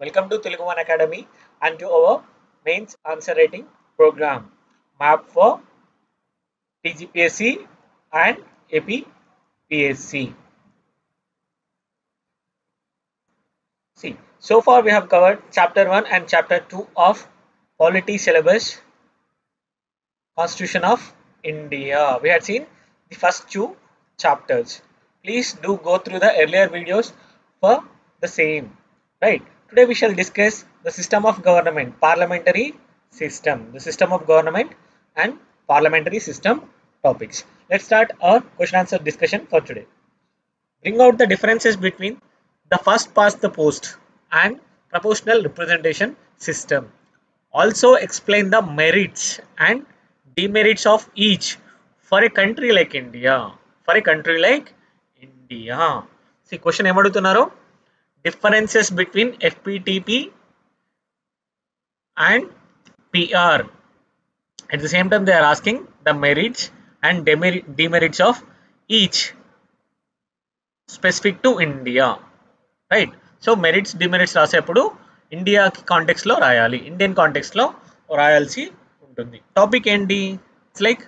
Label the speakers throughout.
Speaker 1: Welcome to Telugu One Academy and to our mains answer rating program map for TGPSC and APPSC. See, so far we have covered chapter 1 and chapter 2 of Polity Syllabus Constitution of India. We had seen the first two chapters. Please do go through the earlier videos for the same. Right. Today we shall discuss the system of government, parliamentary system, the system of government and parliamentary system topics. Let's start our question answer discussion for today. Bring out the differences between the first past the post and proportional representation system. Also explain the merits and demerits of each for a country like India. For a country like India. See, question ఏమడుగుతున్నారు? Differences between FPTP and PR. At the same time, they are asking the merits and demerits of each specific to India. Right? So, merits, demerits రాసేప్పుడు India context లో రాయాలి, Indian context లో రాయాల్సి ఉంటుంది. Topic ఏంటి? It's like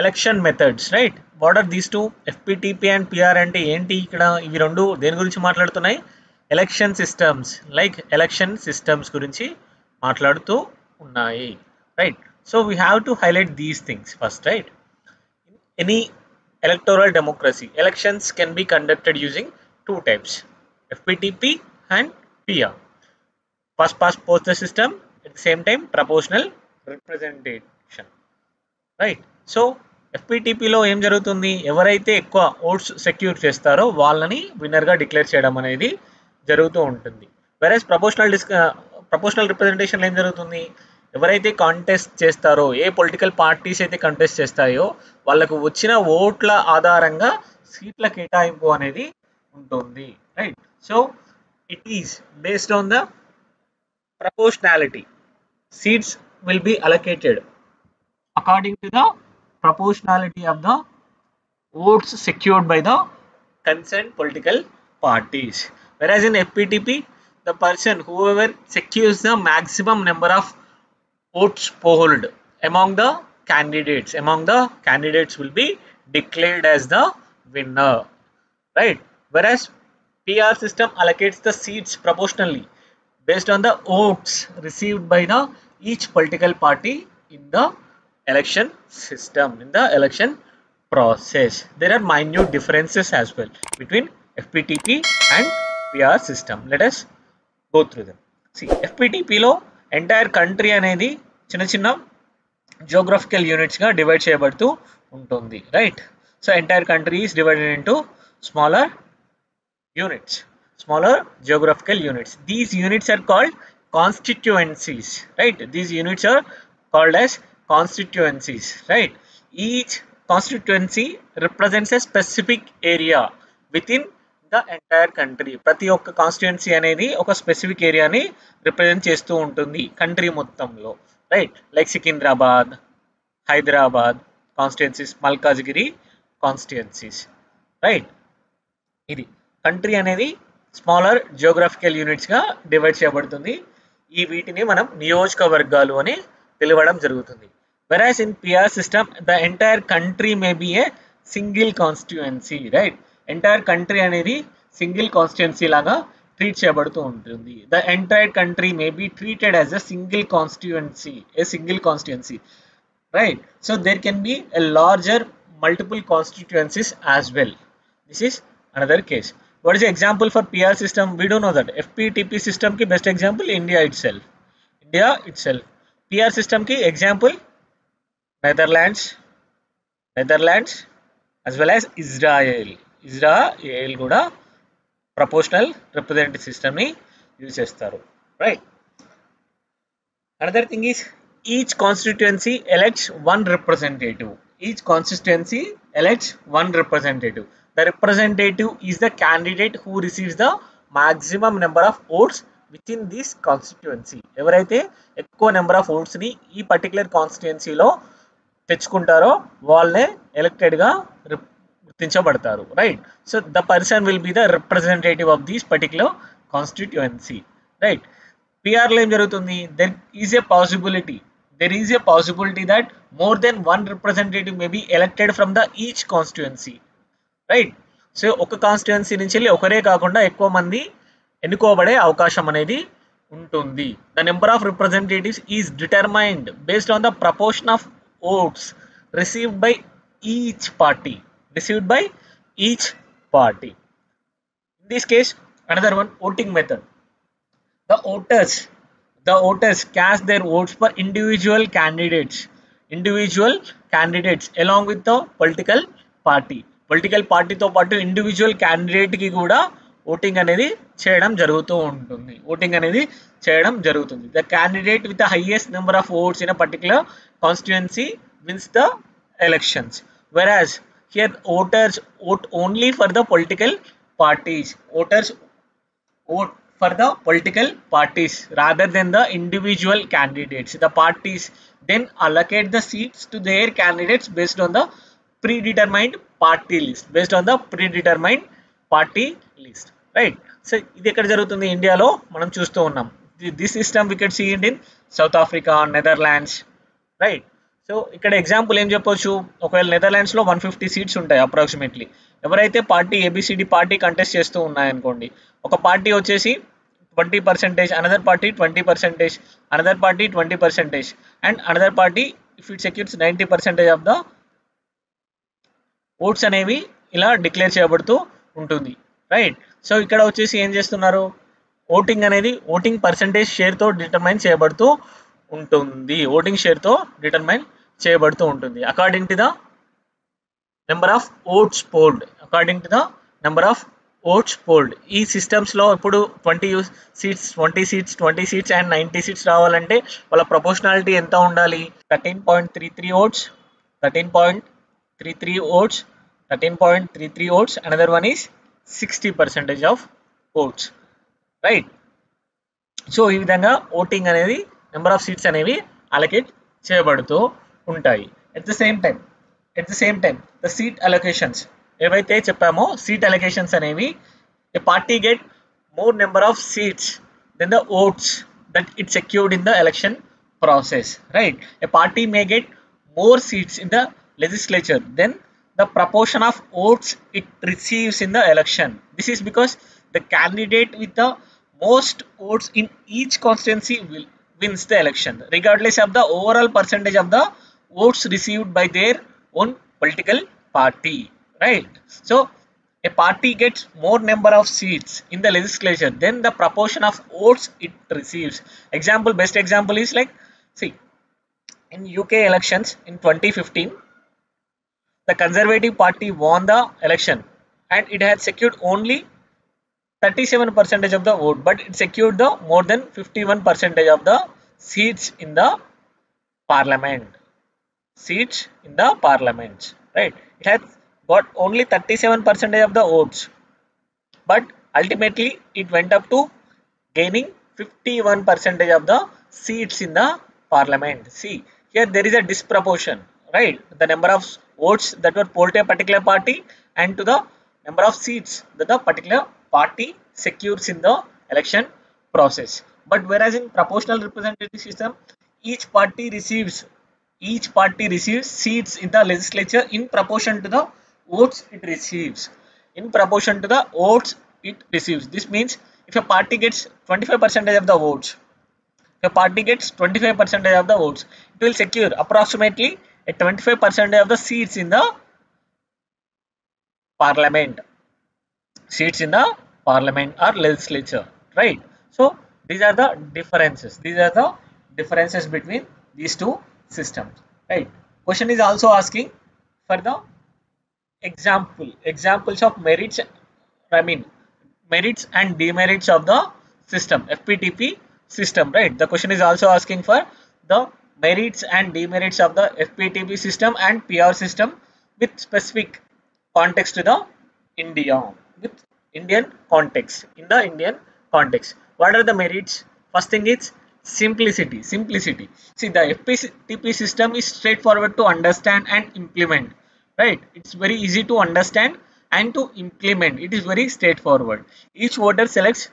Speaker 1: election methods, right? What are these two? FPTP and PR అంటే ఏంటి? ఇక్కడ ఇవి రెండు దేని గురించి మాట్లాడుతున్నాయి? Election systems, like election systems గురించి మాట్లాడుతూ ఉన్నాయి, right? So we have to highlight these things first, right? Any electoral democracy, elections can be conducted using two types, FPTP and PR. First past post the system, at the same time proportional representation, right? So FPTPలో ఏం జరుగుతుంది? ఎవరైతే ఎక్కువ oats secure చేస్తారో వాళ్ళని విన్నర్గా declare చేయడం అనేది జరుగుతూ ఉంటుంది. వెరస్ ప్రపోర్షనల్ రిప్రజెంటేషన్లో ఏం జరుగుతుంది? ఎవరైతే కాంటెస్ట్ చేస్తారో, ఏ పొలిటికల్ పార్టీస్ అయితే కంటెస్ట్ చేస్తాయో వాళ్ళకు వచ్చిన ఓట్ల ఆధారంగా సీట్ల కేటాయింపు అనేది ఉంటుంది, right? So it is based on the proportionality. Seats will be allocated according to the proportionality of the votes secured by the concerned political parties. Whereas in FPTP, the person whoever secures the maximum number of votes polled among the candidates will be declared as the winner, right? Whereas PR system allocates the seats proportionally based on the votes received by the each political party in the election system, in the election process. There are minute differences as well between FPTP and PR system. Let us go through them. See, FPTP లో entire country అనేది చిన్న చిన్న geographical units గా divide చేయబడుతూ ఉంటుంది, right? So entire country is divided into smaller geographical units. These units are called constituencies, right? These units are called as constituencies, right? Each constituency represents a specific area within the entire country. ప్రతి ఒక్క constituency అనేది ఒక specific ఏరియాని represent చేస్తూ ఉంటుంది country మొత్తంలో, right? Like Secunderabad, Hyderabad constituencies, Malkajgiri constituencies, right? ఇది country అనేది స్మాలర్ జియోగ్రఫికల్ యూనిట్స్గా డివైడ్ చేయబడుతుంది. ఈ వీటిని మనం నియోజకవర్గాలు అని పిలవడం జరుగుతుంది. Whereas in PR system, the entire country may be a single constituency, right? Entire country అనేది సింగిల్ కాన్స్టిట్యుయెన్సీ లాగా ట్రీట్ చేయబడుతూ ఉంటుంది. The entire country may be treated as a single constituency, right? So there can be a larger multiple constituencies as well. This is another case. What is the example for PR system? We do know that FPTP system ki best example India itself. PR system ki example Netherlands as well as Israel కూడా proportional representative system ని use చేస్తారు, right? Another thing is each constituency elects one representative. The representative is the candidate who receives the maximum number of votes within this constituency. ఎవరైతే ఎక్కువ number of oats ని ఈ particular కాన్స్టిట్యుయెన్సీలో తెచ్చుకుంటారో వాళ్ళే elected గా గుర్తించబడతారు, right? So the person will be the representative of this particular constituency, right. పిఆర్లో ఏం జరుగుతుంది, there is a possibility that more than one representative may be elected from the each constituency, right. So ఒక constituency నుంచి వెళ్ళి ఒకరే కాకుండా ఎక్కువ మంది ఎన్నుకోబడే అవకాశం అనేది ఉంటుంది. The number of representatives is determined based on the proportion of votes received by each party. In this case, another one, voting method. The voters cast their votes for individual candidates along with the political party. Political పార్టీతో పాటు individual క్యాండిడేట్కి కూడా voting అనేది చేయడం జరుగుతుంది. The candidate with the highest number of votes in a particular constituency wins the elections. Whereas here voters vote only for the political parties. Voters vote for the political parties rather than the individual candidates. The parties then allocate the seats to their candidates based on the predetermined party list. Right. So ఇది ఎక్కడ జరుగుతుంది, ఇండియాలో మనం చూస్తూ ఉన్నాం. This system we can see it in South Africa, Netherlands, right. So ఇక్కడ example ఏం చెప్పొచ్చు, ఒకవేళ నెదర్లాండ్స్లో 150 సీట్స్ ఉంటాయి అప్రాక్సిమేట్లీ. ఎవరైతే పార్టీ ఏబిసిడి పార్టీ కంటెస్ట్ చేస్తూ ఉన్నాయనుకోండి, ఒక పార్టీ వచ్చేసి 20%, another party 20%, another party 20%, and another party if it secures 90% of the votes అనేవి ఇలా డిక్లేర్ చేయబడుతూ ఉంటుంది, రైట్. సో ఇక్కడ వచ్చేసి ఏం చేస్తున్నారు, ఓటింగ్ పర్సంటేజ్ షేర్తో డిటర్మైన్ చేయబడుతూ ఉంటుంది. According to the number of oats fold. ఈ సిస్టమ్స్లో ఇప్పుడు 20 సీట్స్ అండ్ 90 సీట్స్ రావాలంటే వాళ్ళ ప్రపోర్షనాలిటీ ఎంత ఉండాలి, 13.33 votes, another one is 60% of votes, right. So ఈ విధంగా ఓటింగ్ అనేది, నెంబర్ ఆఫ్ సీట్స్ అనేవి అలొకేట్ చేయబడుతూ ఉంటాయి. At the same time the seat allocations ఏవైతే చెప్పామో, సీట్ అలొకేషన్స్ అనేవి, a party get more number of seats than the votes that it secured in the election process, right. A party may get more seats in the legislature than the proportion of votes it receives in the election. This is because the candidate with the most votes in each constituency wins the election regardless of the overall percentage of the votes received by their own political party, right. So a party gets more number of seats in the legislature than the proportion of votes it receives. Best example is like, see, in UK elections in 2015, the Conservative Party won the election and it had secured only 37% of the vote, but it secured the more than 51% of the seats in the parliament. Right. It had got only 37% of the votes, but ultimately it went up to gaining 51% of the seats in the parliament. See, here there is a disproportion, right? The number of votes that were polled to a particular party and to the number of seats that the particular party secures in the election process. But whereas in proportional representative system, each party receives seats in the legislature in proportion to the votes it receives. This means if a party gets 25% of the votes, it will secure approximately 25% of the seats in the parliament or legislature, right. So these are the differences between these two systems, right. Question is also asking for the examples of merits and demerits of the system, FPTP system, right. The question is also asking for the merits and demerits of the FPTP system and PR system with specific context to the Indian context. In the Indian context, what are the merits? First thing is simplicity. See, the FPTP system is straightforward to understand and implement, right. It's very easy to understand and to implement. It is very straightforward. Each voter selects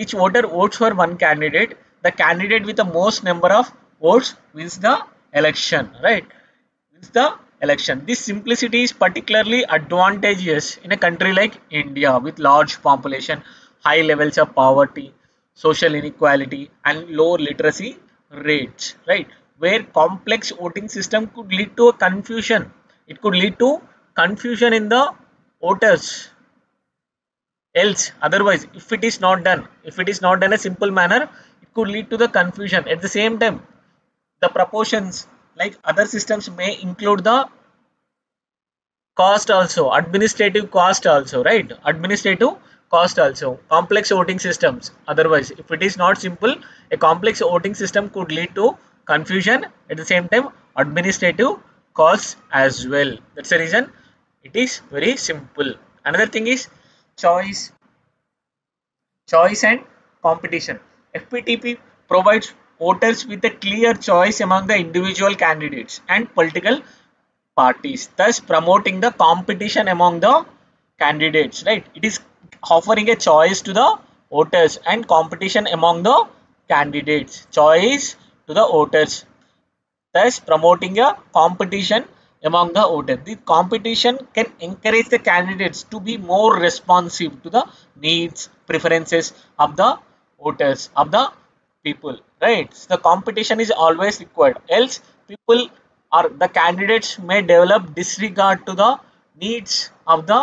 Speaker 1: each voter votes for one candidate. The candidate with the most number of votes wins the election, right? Wins the election. This simplicity is particularly advantageous in a country like India with large population, high levels of poverty, social inequality and low literacy rates, right? Where complex voting system could lead to a confusion. It could lead to confusion in the voters. Else otherwise, if it is not done a simple manner, it could lead to the confusion. At the same time, the proportions, like other systems, may include the cost also, administrative cost also, right? Administrative cost also, complex voting systems. Otherwise, if it is not simple, a complex voting system could lead to confusion. At the same time, administrative costs as well. That's the reason it is very simple. Another thing is choice choice and competition. FPTP provides voters with a clear choice among the individual candidates and political parties, thus promoting the competition among the candidates. Right? It is offering a choice to the voters and competition among the candidates. Choice to the voters, thus promoting a competition among the voters. The competition can encourage the candidates to be more responsive to the needs, preferences of the voters, of the people. Right? So the competition is always required. Else, people or the candidates may develop disregard to the needs of the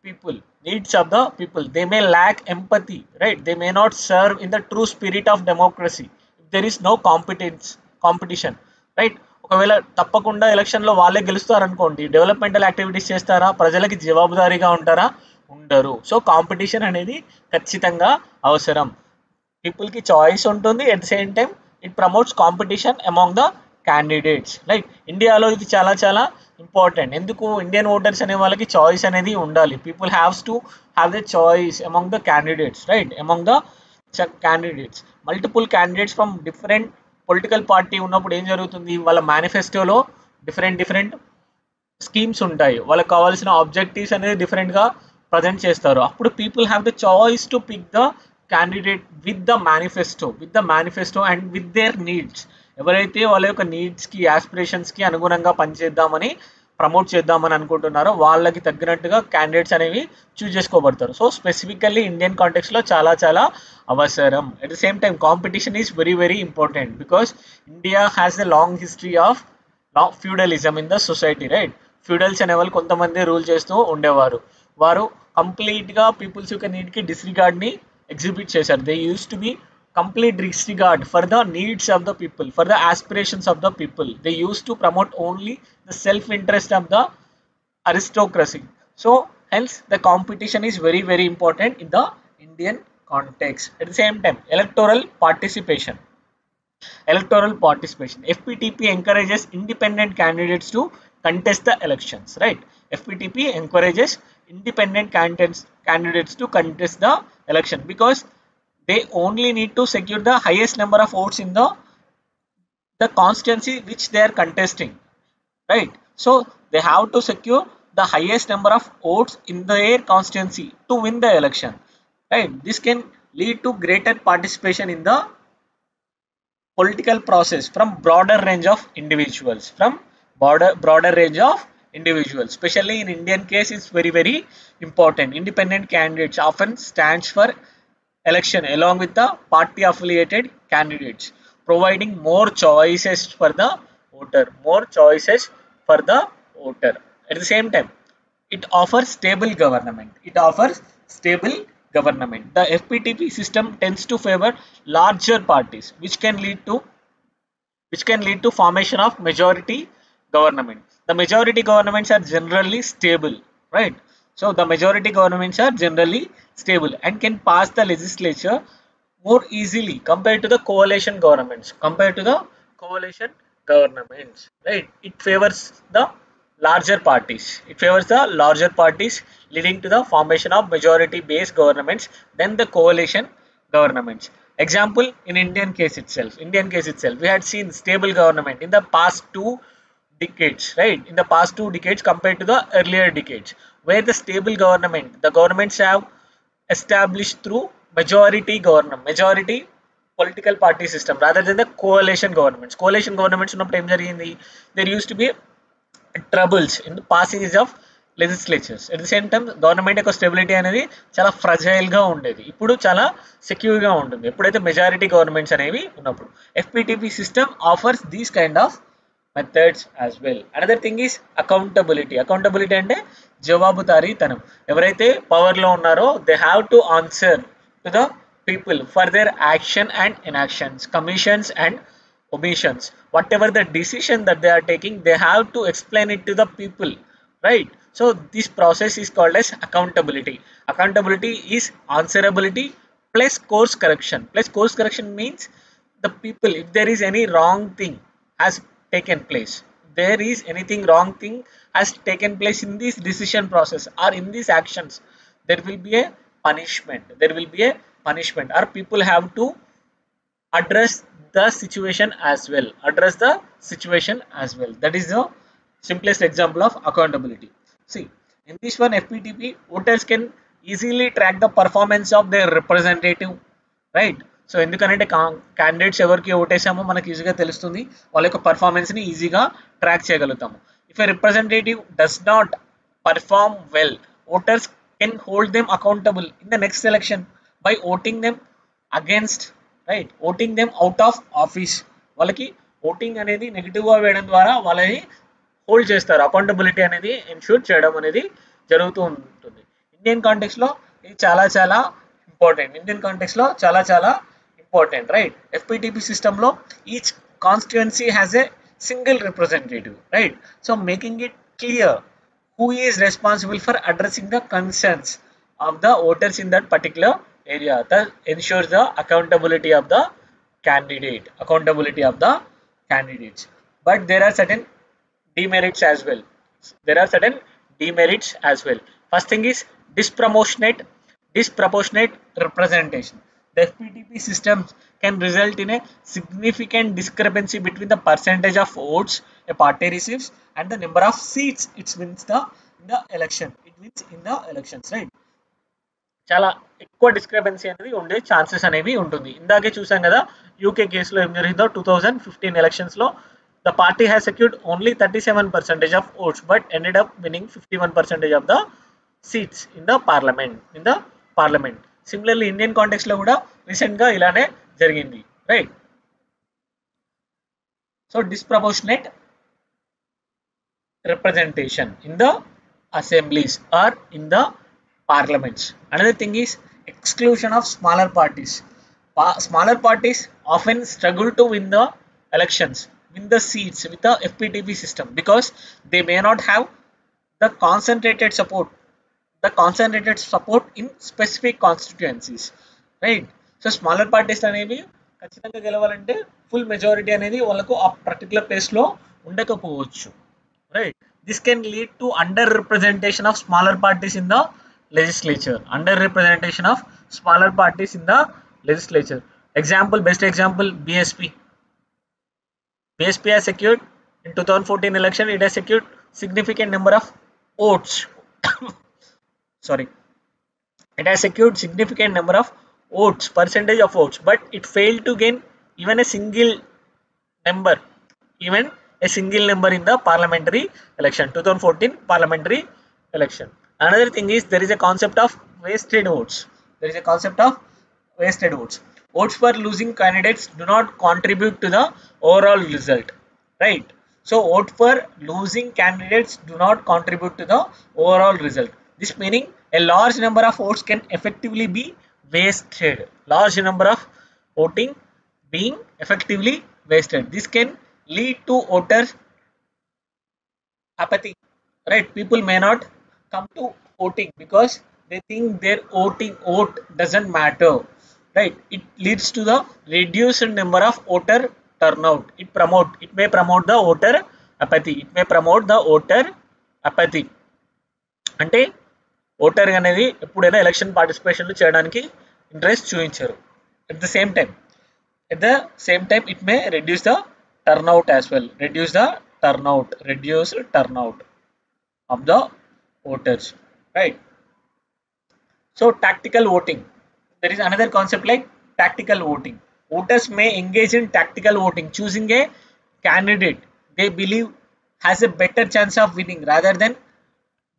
Speaker 1: people. Needs of the people. They may lack empathy. Right? They may not serve in the true spirit of democracy if there is no competition. Right. ఒకవేళ తప్పకుండా ఎలక్షన్లో వాళ్ళే గెలుస్తారనుకోండి, developmental activities చేస్తారా, ప్రజలకి జవాబుదారీగా ఉంటారా? ఉండరు. So competition అనేది ఖచ్చితంగా అవసరం. పీపుల్కి చాయిస్ ఉంటుంది. At the same time it promotes competition among the candidates. Right. ఇండియాలో ఇది చాలా చాలా ఇంపార్టెంట్. ఎందుకు? ఇండియన్ ఓటర్స్ అనే వాళ్ళకి చాయిస్ అనేది ఉండాలి. People haves to have the choice among the candidates, right? Among the candidates. Multiple candidates from different political party ఉన్నప్పుడు ఏం జరుగుతుంది? వాళ్ళ మేనిఫెస్టోలో డిఫరెంట్ స్కీమ్స్ ఉంటాయి. వాళ్ళకి కావాల్సిన ఆబ్జెక్టివ్స్ అనేది డిఫరెంట్గా ప్రజెంట్ చేస్తారు. అప్పుడు people have the choice to pick the candidate with the manifesto and with their needs. ఎవరైతే వాళ్ళ యొక్క నీడ్స్కి, యాస్పిరేషన్స్కి అనుగుణంగా పనిచేద్దామని, ప్రమోట్ చేద్దామని అనుకుంటున్నారో వాళ్ళకి తగ్గినట్టుగా క్యాండిడేట్స్ అనేవి చూస్ చేసుకోబడతారు. సో స్పెసిఫికల్లీ ఇండియన్ కాంటెక్స్లో చాలా చాలా అవసరం. At the same time competition is very very important because India has a long history of feudalism in the society, right? Feudals అనే వాళ్ళు కొంతమంది రూల్ చేస్తూ ఉండేవారు. వారు కంప్లీట్గా పీపుల్స్ యొక్క నీడ్కి డిస్రిగార్డ్ని ఎగ్జిబిట్ చేశారు. They use to be complete disregard for the needs of the people, for the aspirations of the people. They used to promote only the self-interest of the aristocracy. So hence the competition is very very important in the Indian context. At the same time, electoral participation. FPTP encourages independent candidates to contest the elections, right? FPTP encourages independent candidates to contest the election because they only need to secure the highest number of votes in the constituency which they are contesting, right? So they have to secure the highest number of votes in their constituency to win the election, right? This can lead to greater participation in the political process from broader range of individuals, especially in Indian case. It's very very important. Independent candidates often stands for election along with the party affiliated candidates, providing more choices for the voter. At the same time, it offers stable government. The FPTP system tends to favor larger parties, which can lead to formation of majority government. The majority governments are generally stable, right? So the majority governments are generally stable and can pass the legislature more easily compared to the coalition governments. Right? It favors the larger parties, leading to the formation of majority based governments than the coalition governments. Example, in Indian case itself, we had seen stable government in the past 2 decades, right? In the past 2 decades compared to the earlier decades, where the stable governments have established through majority political party system rather than the coalition governments. Coalition governments ఉన్నప్పుడు ఏం జరిగింది? There used to be troubles in the passage of legislatures. At the same time government యొక్క stability అనేది చాలా fragile గా ఉండేది. ఇప్పుడు చాలా సెక్యూర్ గా ఉంటుంది ఎప్పుడైతే మెజారిటీ గవర్నమెంట్స్ అనేవి ఉన్నప్పుడు. FPTP system offers these kind of methods as well. Another thing is accountability అంటే జవాబుదారీతనం. ఎవరైతే పవర్ లో ఉన్నారో they have to answer to the people for their action and inactions, commissions and omissions. Whatever the decision that they are taking, they have to explain it to the people, right? So this process is called as accountability. Accountability is answerability plus course correction. Plus course correction means the people, if there is any wrong thing has taken place, there is anything wrong thing has taken place in this decision process or in these actions, there will be a punishment. Or people have to address the situation as well. That is the simplest example of accountability. See, in this one FPTP, voters can easily track the performance of their representative, right? So ఎందుకంటే candidates ఎవరికి ఓటేసామో మనకి ఈజీగా తెలుస్తుంది, వాళ్ళ యొక్క పర్ఫార్మెన్స్ని ఈజీగా track చేయగలుగుతాము. If a representative does not perform well, voters can hold them accountable in the next election by voting them against, right? Voting them out of office. వాళ్ళకి ఓటింగ్ అనేది నెగిటివ్గా వేయడం ద్వారా వాళ్ళని హోల్డ్ చేస్తారు. అకౌంటబిలిటీ అనేది ఇన్షూర్ చేయడం అనేది జరుగుతూ ఉంటుంది. ఇండియన్ కాంటెక్స్లో ఇది చాలా ఇంపార్టెంట్, రైట్? FPTP సిస్టంలో each constituency has a single representative, right? So making it clear who is responsible for addressing the concerns of the voters in that particular area. That ensures the accountability of the candidates. But there are certain demerits as well. First thing is disproportionate representation. The FPTP system can result in a significant discrepancy between the percentage of votes a party receives and the number of seats it wins in the elections, right? చాలా ఎక్కువ discrepancy అనేది ఉండే chances అనేవి ఉంటుంది. ఇందాకే చూసాం కదా UK కేసులో ఏం జరిగిందో. 2015 ఎలక్షన్స్లో the party has secured only 37% of votes but ended up winning 51% of the seats in the parliament. Similarly Indian కాంటెక్స్లో కూడా రీసెంట్గా ఇలానే జరిగింది, right? So disproportionate representation in the assemblies or in the parliaments. Another thing is exclusion of smaller parties. Smaller parties often struggle to win the elections, win the seats with the FPTP system because they may not have the concentrated support in specific constituencies, right? So smaller parties అనేవి ఖచ్చితంగా గెలవాలంటే full majority అనేది వాళ్ళకు ఆ particular ప్లేస్లో ఉండకపోవచ్చు, right? This can lead to under representation of smaller parties in the legislature. Best example, BSP has secured in 2014 election, it has secured significant number of votes. Percentage of votes, but it failed to gain even a single number in the parliamentary election, 2014 parliamentary election. Another thing is there is a concept of wasted votes. Votes for losing candidates do not contribute to the overall result, right? So vote for losing candidates do not contribute to the overall result. This meaning a large number of votes can effectively be wasted. This can lead to voter apathy, right? People may not come to voting because they think their vote doesn't matter, right? It leads to the reduced number of voter turnout. It may promote the voter apathy. అంటే voter అనేది ఎప్పుడైనా election పార్టిసిపేషన్లు చేయడానికి interest చూపించారు. At the same time it may reduce the turnout as well. Reduce turnout of the voters, right? So tactical voting. there is another concept like tactical voting. Voters may engage in tactical voting, choosing a candidate they believe has a better chance of winning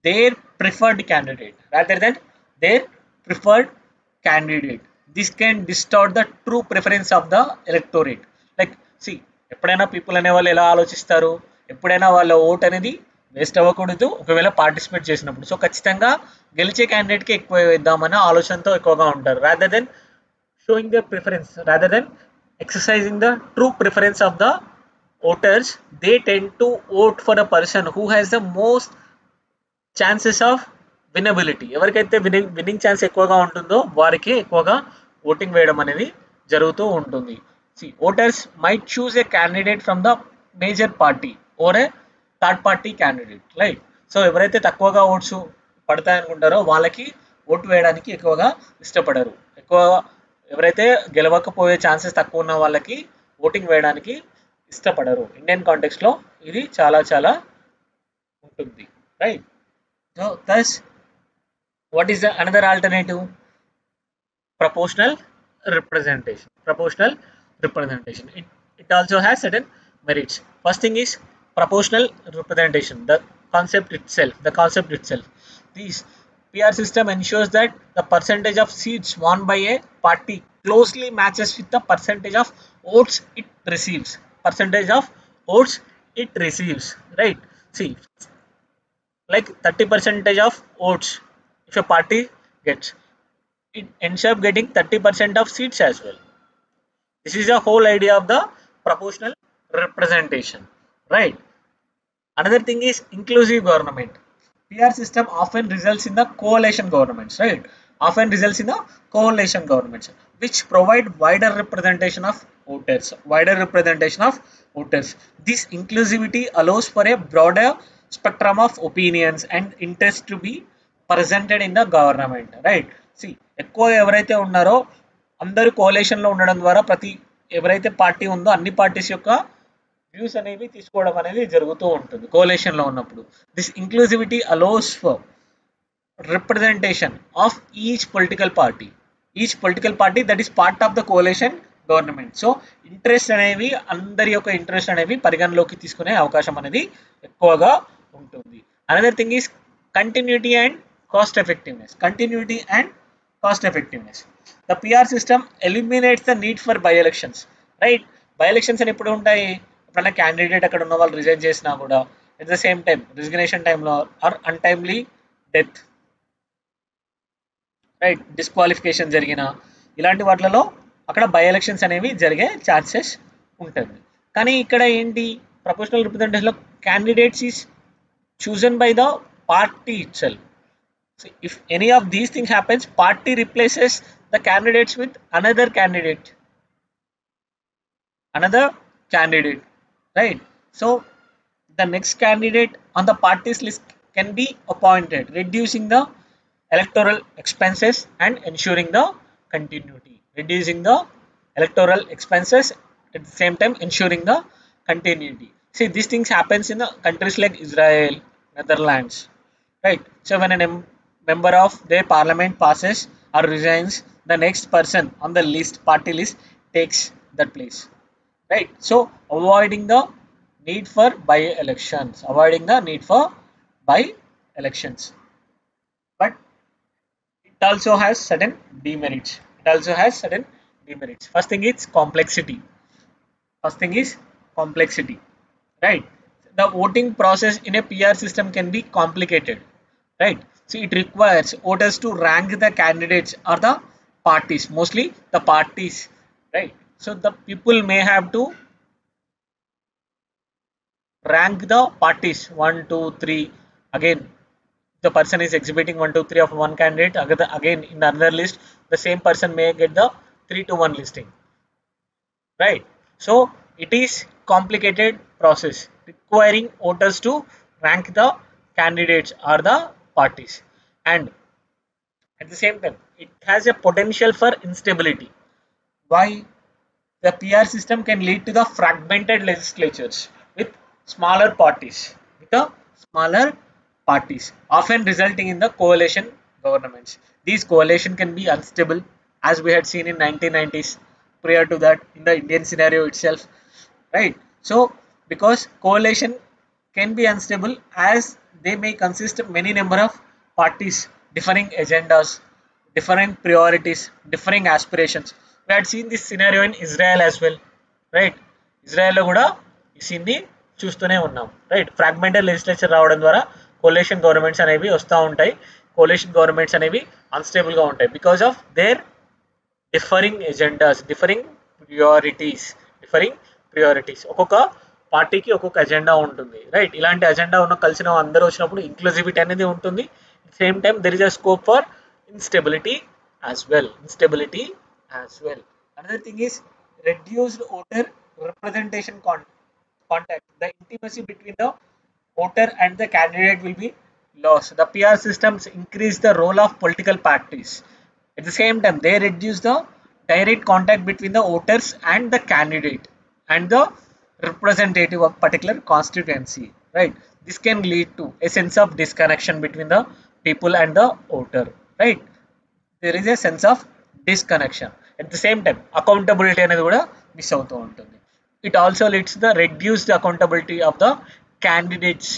Speaker 1: their preferred candidate rather than their preferred candidate. This can distort the true preference of the electorate. Like, see, ఎప్పుడైనా people అనే వాళ్ళు ఎలా ఆలోచిస్తారు, ఎప్పుడైనా వాళ్ళ vote అనేది waste అవ్వకూడదు ఒకవేళ పార్టిసిపేట్ చేసినప్పుడు. సో ఖచ్చితంగా గెలిచే క్యాండిడేట్కి ఎక్కువ వేద్దామన్న ఆలోచనతో ఎక్కువగా ఉంటారు rather than showing the preference, rather than exercising the true preference of the voters. They tend to vote for a person who has the most chances of winnability. ఎవరికైతే విన్నింగ్ ఛాన్స్ ఎక్కువగా ఉంటుందో వారికి ఎక్కువగా ఓటింగ్ వేయడం అనేది జరుగుతూ ఉంటుంది. See voters might choose a candidate from the major party or a third party candidate, right. So ఎవరైతే తక్కువగా ఓట్స్ పడతాయనుకుంటారో వాళ్ళకి ఓటు వేయడానికి ఎక్కువగా ఇష్టపడరు. ఎక్కువ ఎవరైతే గెలవకపోయే ఛాన్సెస్ తక్కువ ఉన్న వాళ్ళకి ఓటింగ్ వేయడానికి ఇష్టపడరు. ఇండియన్ కాంటెక్స్లో ఇది చాలా చాలా ఉంటుంది, right. So thus, what is the another alternative? Proportional representation. Proportional representation. It also has certain merits. First thing is proportional representation. The concept itself. This PR system ensures that the percentage of seats won by a party closely matches with the percentage of votes it receives. Right. See, like 30% of votes if a party gets, it ends up getting 30% of seats as well. This is the whole idea of the proportional representation, right. Another thing is inclusive government. PR system often results in the coalition governments, right. Which provide wider representation of voters. This inclusivity allows for a broader spectrum of opinions and interests to be presented in the government, right. See, ఎక్కువ ఎవరైతే ఉన్నారో అందరూ కోalitionలో ఉండడం ద్వారా ఎవరైతే party ఉందో అన్ని parties యొక్క వ్యూస్ అనేవి తీసుకోవడం అనేది జరుగుతూ ఉంటుంది కోalitionలో ఉన్నప్పుడు. This inclusivity allows for representation of each political party that is part of the coalition government. So interest అనేవి అందరి యొక్క ఇంట్రెస్ట్ అనేవి పరిగణలోకి తీసుకునే అవకాశం అనేది ఎక్కువగా ఉంటుంది. Another thing is continuity and cost effectiveness. The PR system eliminates the need for by elections, right. By elections అని ఎప్పుడు ఉంటాయి? ఎప్పుడైనా క్యాండిడేట్ అక్కడ ఉన్న వాళ్ళు రిజైన్ చేసినా కూడా, at the same time resignation టైంలో or untimely death, right, disqualification జరిగిన ఇలాంటి వాటిలలో అక్కడ బై ఎలక్షన్స్ అనేవి జరిగే ఛాన్సెస్ ఉంటుంది. కానీ ఇక్కడ ఏంటి, ప్రపోర్షనల్ రిప్రజెంటేషన్లో candidates is chosen by the party itself. So if any of these things happens, party replaces the candidates with another candidate, right. So the next candidate on the party's list can be appointed, reducing the electoral expenses and ensuring the continuity. At the same time ensuring the continuity. See, these things happens in the countries like Israel, Netherlands, right. So when a member of their parliament passes or resigns, the next person on the party list takes that place, right. So avoiding the need for by elections, but it also has certain demerits. First thing is complexity, right. The voting process in a PR system can be complicated, right. So it requires voters to rank the candidates or the parties, mostly the parties, right. So the people may have to rank the parties 1, 2, 3. Again, the person is exhibiting 1, 2, 3 of one candidate. Again, in another list, the same person may get the 3-to-1 listing, right. So it is complicated process requiring voters to rank the candidates or the parties, and at the same time it has a potential for instability. Why? The PR system can lead to the fragmented legislatures with smaller parties, often resulting in the coalition governments. These coalition can be unstable, as we had seen in 1990s, prior to that in the Indian scenario itself, right? So because coalition can be unstable as they may consist of many number of parties, differing agendas, different priorities, differing aspirations. We had seen this scenario in Israel as well, right? ఇజ్రాయెల్లో కూడా ఈ సీన్ని చూస్తూనే ఉన్నాం, right? Fragmented legislature రావడం ద్వారా collation governments అనేవి వస్తూ ఉంటాయి. Collation governments అనేవి అన్స్టేబుల్గా ఉంటాయి because of their differing agendas, differing priorities. ఒక్కొక్క పార్టీకి ఒక్కొక్క ఎజెండా ఉంటుంది, రైట్? ఇలాంటి ఎజెండా ఉన్న కలిసిన అందరూ వచ్చినప్పుడు ఇంక్లూజివిటీ అనేది ఉంటుంది. Same time there is a scope for instability as well. Another thing is reduced voter representation contact. The intimacy between the voter and the candidate will be lost. The PR systems increase the role of political parties. At the same time, they reduce the direct contact between the voters and the candidate and the representative of particular constituency. Right? This can lead to a sense of disconnection between the people and the voter. Right? There is a sense of disconnection. At the same time, accountability అనేది కూడా miss అవుతూ ఉంటుంది. It also leads to the reduced accountability of the candidates.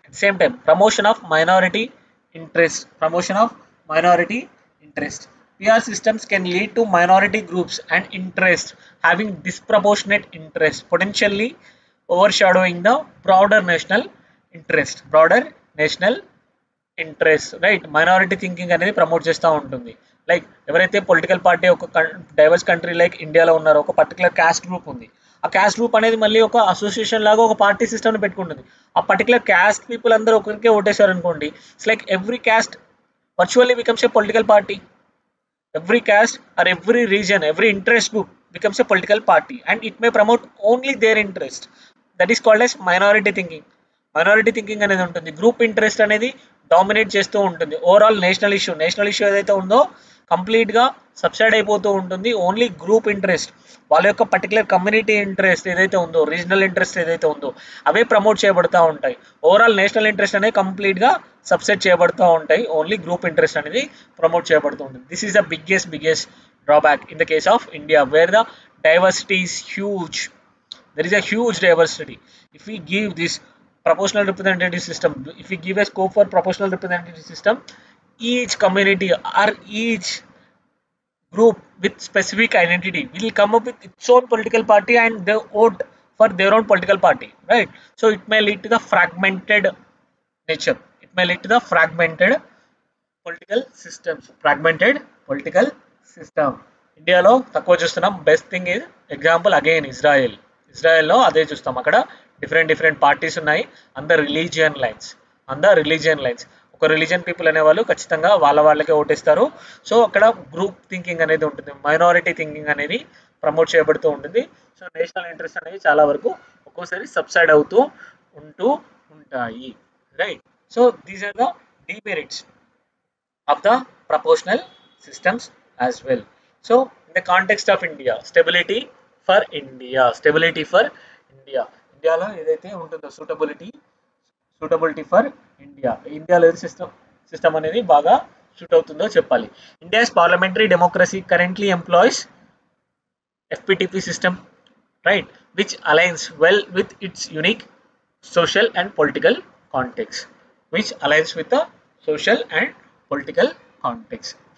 Speaker 1: At the same time, promotion of minority interest. PR systems can lead to minority groups and interests having disproportionate interest, potentially overshadowing the broader national interest, right? Minority thinking అనేది promote చేస్తూ ఉంటుంది. Like ఎవరైతే political party ఒక divorce country like ఇండియాలో ఉన్నారో, ఒక particular caste group ఉంది. ఆ క్యాస్ట్ గ్రూప్ అనేది మళ్ళీ ఒక అసోసియేషన్ లాగా ఒక పార్టీ సిస్టమ్ని పెట్టుకుంటుంది. ఆ పర్టికులర్ క్యాస్ట్ పీపుల్ అందరూ ఒకరికే ఓటేశారు అనుకోండి, it's like every caste virtually becomes a political party. Every caste or every region, every interest group becomes a political party and it may promote only their interest. That is called as minority thinking. Minority thinking అనేది ఉంటుంది. Group interest అనేది dominate చేస్తూ ఉంటుంది. Overall national issue ఏదైతే ఉందో కంప్లీట్గా subside అయిపోతూ ఉంటుంది. ఓన్లీ గ్రూప్ ఇంట్రెస్ట్, వాళ్ళ యొక్క పర్టికులర్ కమ్యూనిటీ ఇంట్రెస్ట్ ఏదైతే ఉందో, రీజనల్ ఇంట్రెస్ట్ ఏదైతే ఉందో అవే ప్రమోట్ చేయబడుతూ ఉంటాయి. ఓవరాల్ నేషనల్ ఇంట్రెస్ట్ అనేది కంప్లీట్గా సబ్సైడ్ చేయబడుతూ ఉంటాయి. ఓన్లీ గ్రూప్ ఇంట్రెస్ట్ అనేది ప్రమోట్ చేయబడుతూ ఉంటుంది. This is the biggest drawback in the case of India where the diversity is huge. There is a huge diversity. If we give this proportional representative system, if we give a scope for proportional representative system, each community or each group with specific identity will come up with its own political party and they vote for their own political party, right? So it may lead to the fragmented nature. It may lead to the fragmented political system. ఇండియాలో తక్కువ చూస్తున్నాం. Best thing is example again ఇజ్రాయెల్లో అదే చూస్తాం. అక్కడ different parties ఉన్నాయి on the religion lines. ఒక religion people అనేవాళ్ళు ఖచ్చితంగా వాళ్ళకే ఓటేస్తారు. సో అక్కడ గ్రూప్ థింకింగ్ అనేది ఉంటుంది, మైనారిటీ థింకింగ్ అనేది ప్రమోట్ చేయబడుతూ ఉంటుంది. సో నేషనల్ ఇంట్రెస్ట్ అనేవి చాలా వరకు ఒక్కోసారి సబ్సైడ్ అవుతూ ఉంటాయి, right? So these are the demerits of the proportional systems as well. So in the context of India, stability for India, ఇండియాలో ఏదైతే ఉంటుందో సూటబిలిటీ ఫర్ ఇండియాలో ఏది సిస్టమ్ అనేది బాగా సూట్ అవుతుందో చెప్పాలి. India's parliamentary democracy currently employees FPTP system, right, which aligns well with its unique social and political context.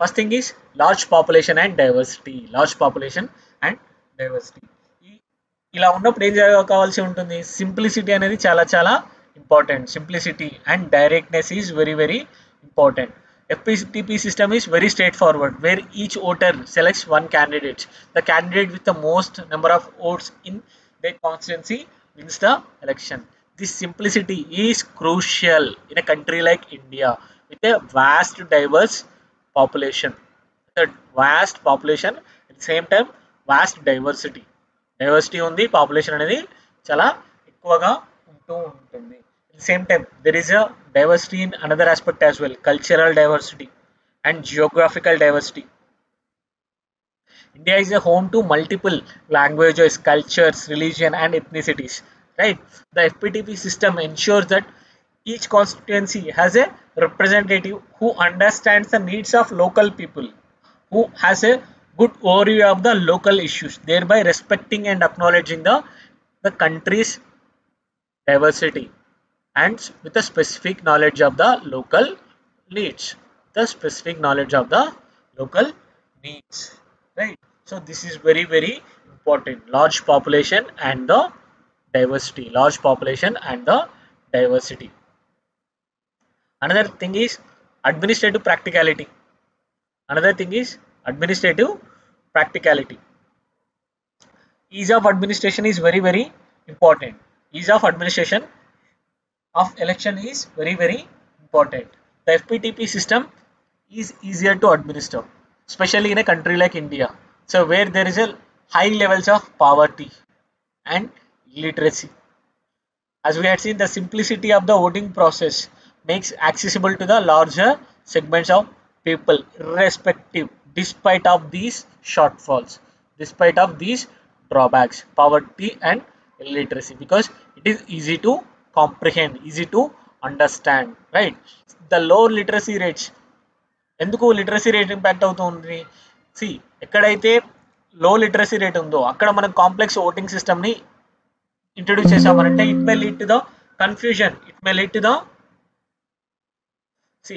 Speaker 1: First thing is large population and diversity. ఇలా ఉన్నప్పుడు ఏం కావాల్సి ఉంటుంది? సింప్లిసిటీ అనేది చాలా important. Simplicity and directness is very important. FPTP system is very straightforward, where each voter selects one candidate. The candidate with the most number of votes in their constituency wins the election. This simplicity is crucial in a country like India with a vast diverse population. At the same time vast diversity ఉంది, population అనేది చాలా ఎక్కువగా ఉంటూ ఉంటుంది. At the same time there is a diversity in another aspect as well, cultural diversity and geographical diversity. India is a home to multiple languages, cultures, religion and ethnicities, right? The FPTP system ensures that Each constituency has a representative who understands the needs of local people, who has a good overview of the local issues, thereby respecting and acknowledging the country's diversity and with a specific knowledge of the local needs. The specific knowledge of the local needs. Right. So this is very, very important. Large population and the diversity. Large population and the diversity. Another thing is administrative practicality. Another thing is administrative practicality. Ease of administration is very, very important. Ease of administration of election is very, very important. The FPTP system is easier to administer, especially in a country like India. So where there is a high levels of poverty and illiteracy. As we had seen, the simplicity of the voting process makes accessible to the larger segments of people, irrespective, despite of these shortfalls, despite of these drawbacks, poverty and illiteracy, because it is easy to comprehend, easy to understand, right? The low literacy rates, ఎందుకు literacy rate impact అవుతుంది? See ఎక్కడైతే low literacy rate ఉందో అక్కడ మనం complex voting సిస్టమ్ని introduce చేసామనంటే it may lead to the confusion, it may lead to the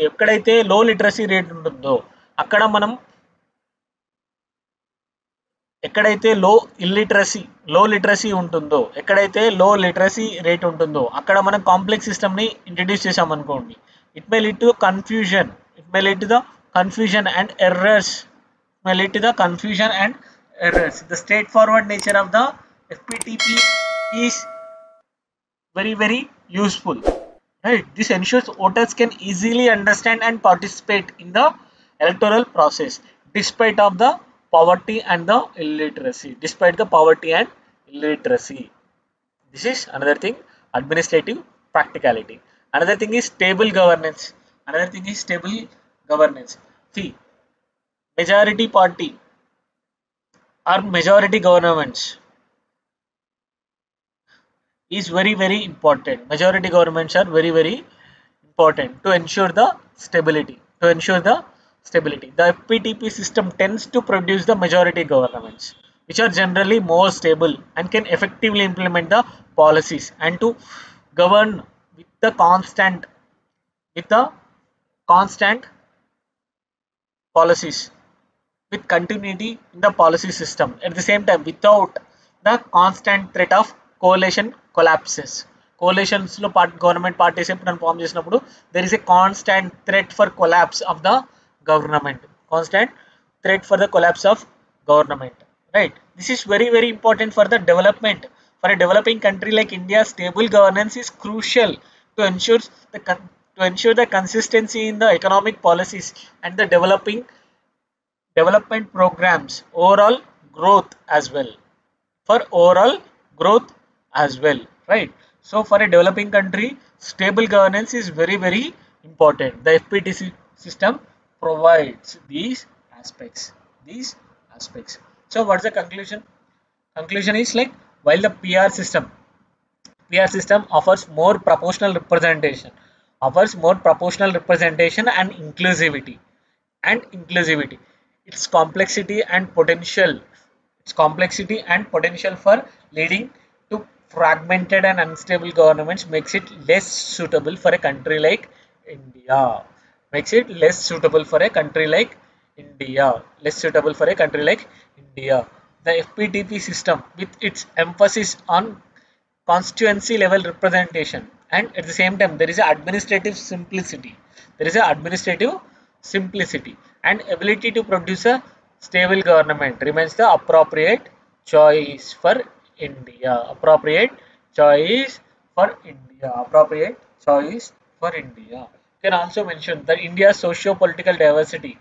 Speaker 1: ఎక్కడైతే low literacy rate ఉంటుందో అక్కడ మనం ఎక్కడైతే లో లిటరసీ ఉంటుందో ఎక్కడైతే లో లిటరసీ రేట్ ఉంటుందో అక్కడ మనం కాంప్లెక్స్ సిస్టమ్ని ఇంట్రడ్యూస్ చేసామనుకోండి, it may lead to confusion, it may lead to the confusion and errors, may lead to the confusion and errors. The straightforward nature of the FPTP is very, very useful. Right? This ensures voters can easily understand and participate in the electoral process, despite of the poverty and the illiteracy. Despite the poverty and illiteracy. This is another thing. Administrative practicality. Another thing is stable governance. Another thing is stable governance. See, majority party or majority governments is very, very important. Majority governments are very, very important to ensure the stability. To ensure the stability, the FPTP system tends to produce the majority governments, which are generally more stable and can effectively implement the policies and to govern with the constant policies, with continuity in the policy system, at the same time without the constant threat of coalition collapses. Coalitions lo government parties ఎప్పుడైనా form చేసినప్పుడు there is a constant threat for collapse of the government, constant threat for the collapse of government, right? This is very, very important for the development. For a developing country like India, stable governance is crucial to ensure the consistency in the economic policies and the development programs, overall growth as well, for overall growth as well, right? So for a developing country, stable governance is very, very important. The FPTC system provides these aspects, so what's the conclusion? Conclusion is like, while the PR system offers more proportional representation, and inclusivity, its complexity and potential for leading to fragmented and unstable governments makes it less suitable for a country like India. The FPTP system, with its emphasis on constituency level representation, and at the same time there is administrative simplicity and ability to produce a stable government, remains the appropriate choice for India. Can also mention that India's socio-political diversity,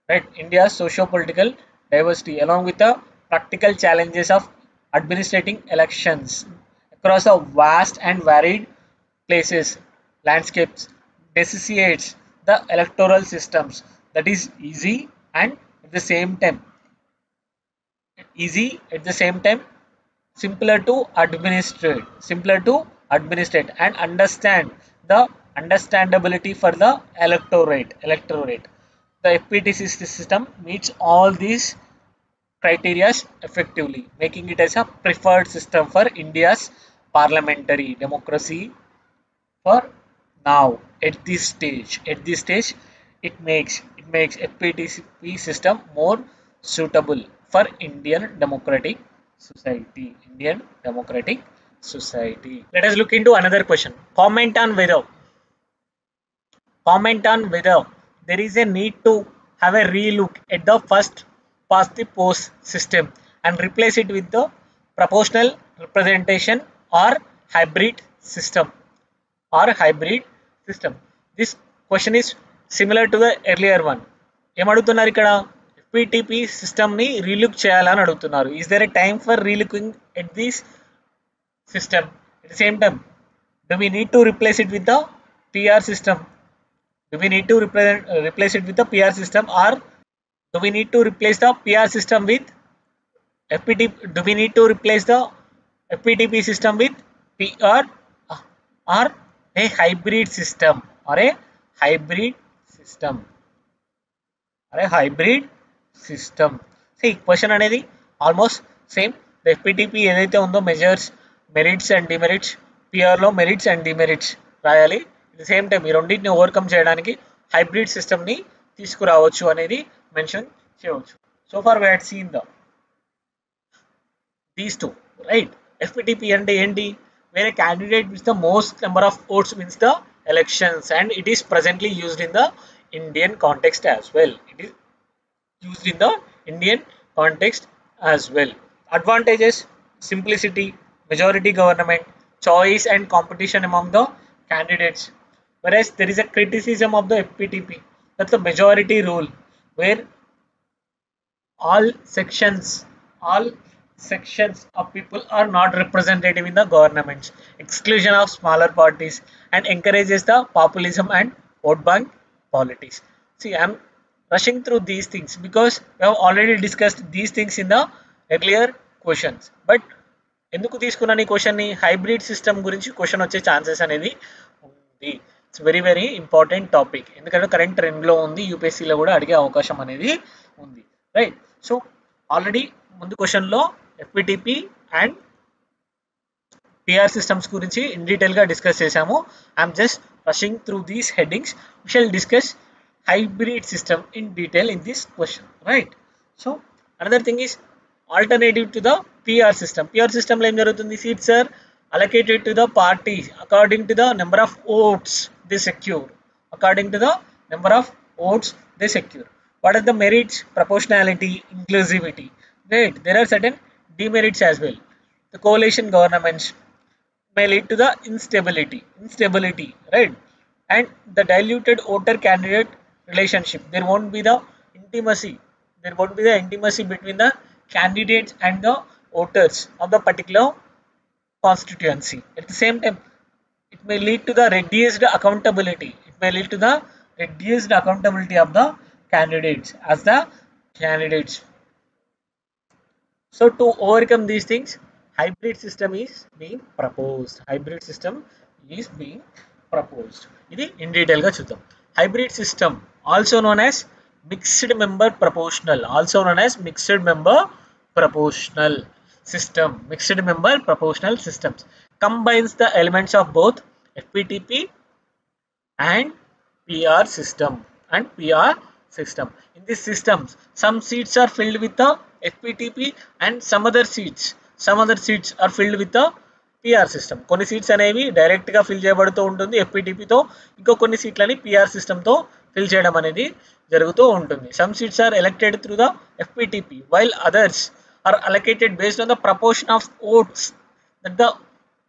Speaker 1: right? India's socio-political diversity, along with the practical challenges of administrating elections across a vast and varied landscapes, necessitates the electoral systems that is easy at the same time simpler to administrate and understand the understandability for the electorate. The FPTC system meets all these criteria effectively, making it as a preferred system for India's parliamentary democracy for now. At this stage, it makes FPTP system more suitable for Indian Democratic Society. Let us look into another question. Comment on whether there is a need to have a relook at the first past the post system and replace it with the proportional representation or hybrid system hybrid system. This question is similar to the earlier one. ఏమడుగుతున్నారు ఇక్కడ? FPTP సిస్టమ్ని relook చేయాలని అడుగుతున్నారు. Is there a time for relooking at this system? At the same time, do we need to replace it with the PR system? Do we need to replace it with the PR system, or do we need to replace the PR system with FPTP? Do we need to replace the FPTP system with PR or a hybrid system? Or a hybrid system? Or a hybrid system? See, question అనేది almost same. The FPTP ఏదైతే ఉందో measures merits and demerits, పిఆర్లో merits and demerits రాయాలి. At the same time ఈ రెండింటిని overcome చేయడానికి hybrid సిస్టమ్ని తీసుకురావచ్చు అనేది మెన్షన్ చేయవచ్చు. So far we had seen these two, right? FPTP అంటే ఏంటి? Where a candidate with the most number of votes wins the elections, and it is presently used in the Indian context as well. It is used in the Indian context as well. Advantages: simplicity, majority government, choice and competition among the candidates. Whereas there is a criticism of the FPTP, that's the majority rule, where all sections of people are not representative in the governments, exclusion of smaller parties, and encourages the populism and vote bank politics. See, I am rushing through these things because we have already discussed these things in the earlier questions. But ఎందుకు తీసుకున్నాను ఈ క్వశ్చన్ని? Hybrid system గురించి question వచ్చే chances అనేది ఉంది. It's very very important topic, ఎందుకంటే current ట్రెండ్లో ఉంది, యూపీఎస్సీలో కూడా అడిగే అవకాశం అనేది ఉంది, రైట్? సో ఆల్రెడీ ముందు క్వశ్చన్లో FPTP అండ్ పిఆర్ సిస్టమ్స్ గురించి ఇన్ డీటెయిల్గా డిస్కస్ చేశాము. I'm just rushing through these headings. We shall discuss hybrid system in detail in this question, right? So another thing is alternative to the PR system. PR system lo em jarugutundi? Seats are allocated to the parties according to the number of votes they secure. According to the number of votes they secure. What are the merits? Proportionality, inclusivity, right? There are certain demerits as well. The coalition governments may lead to the instability, right? And the diluted voter candidate relationship. There won't be the intimacy between the candidates and the voters of the particular constituency. At the same time, it may lead to the reduced accountability. Of the candidates as the candidates. So to overcome these things, hybrid system is being proposed. ఇది in detail గా చూద్దాం. Hybrid system, also known as mixed member proportional systems combines the elements of both FPTP and PR system. In these systems, some seats are filled with the FPTP and some other seats are filled with the PR system. కొన్ని seats అనేవి డైరెక్ట్గా fill చేయబడుతూ ఉంటుంది FPTPతో, ఇంకో కొన్ని సీట్లని PR సిస్టమ్తో fill చేయడం అనేది జరుగుతూ ఉంటుంది. Some seats are elected through the FPTP while others are allocated based on the proportion of votes that the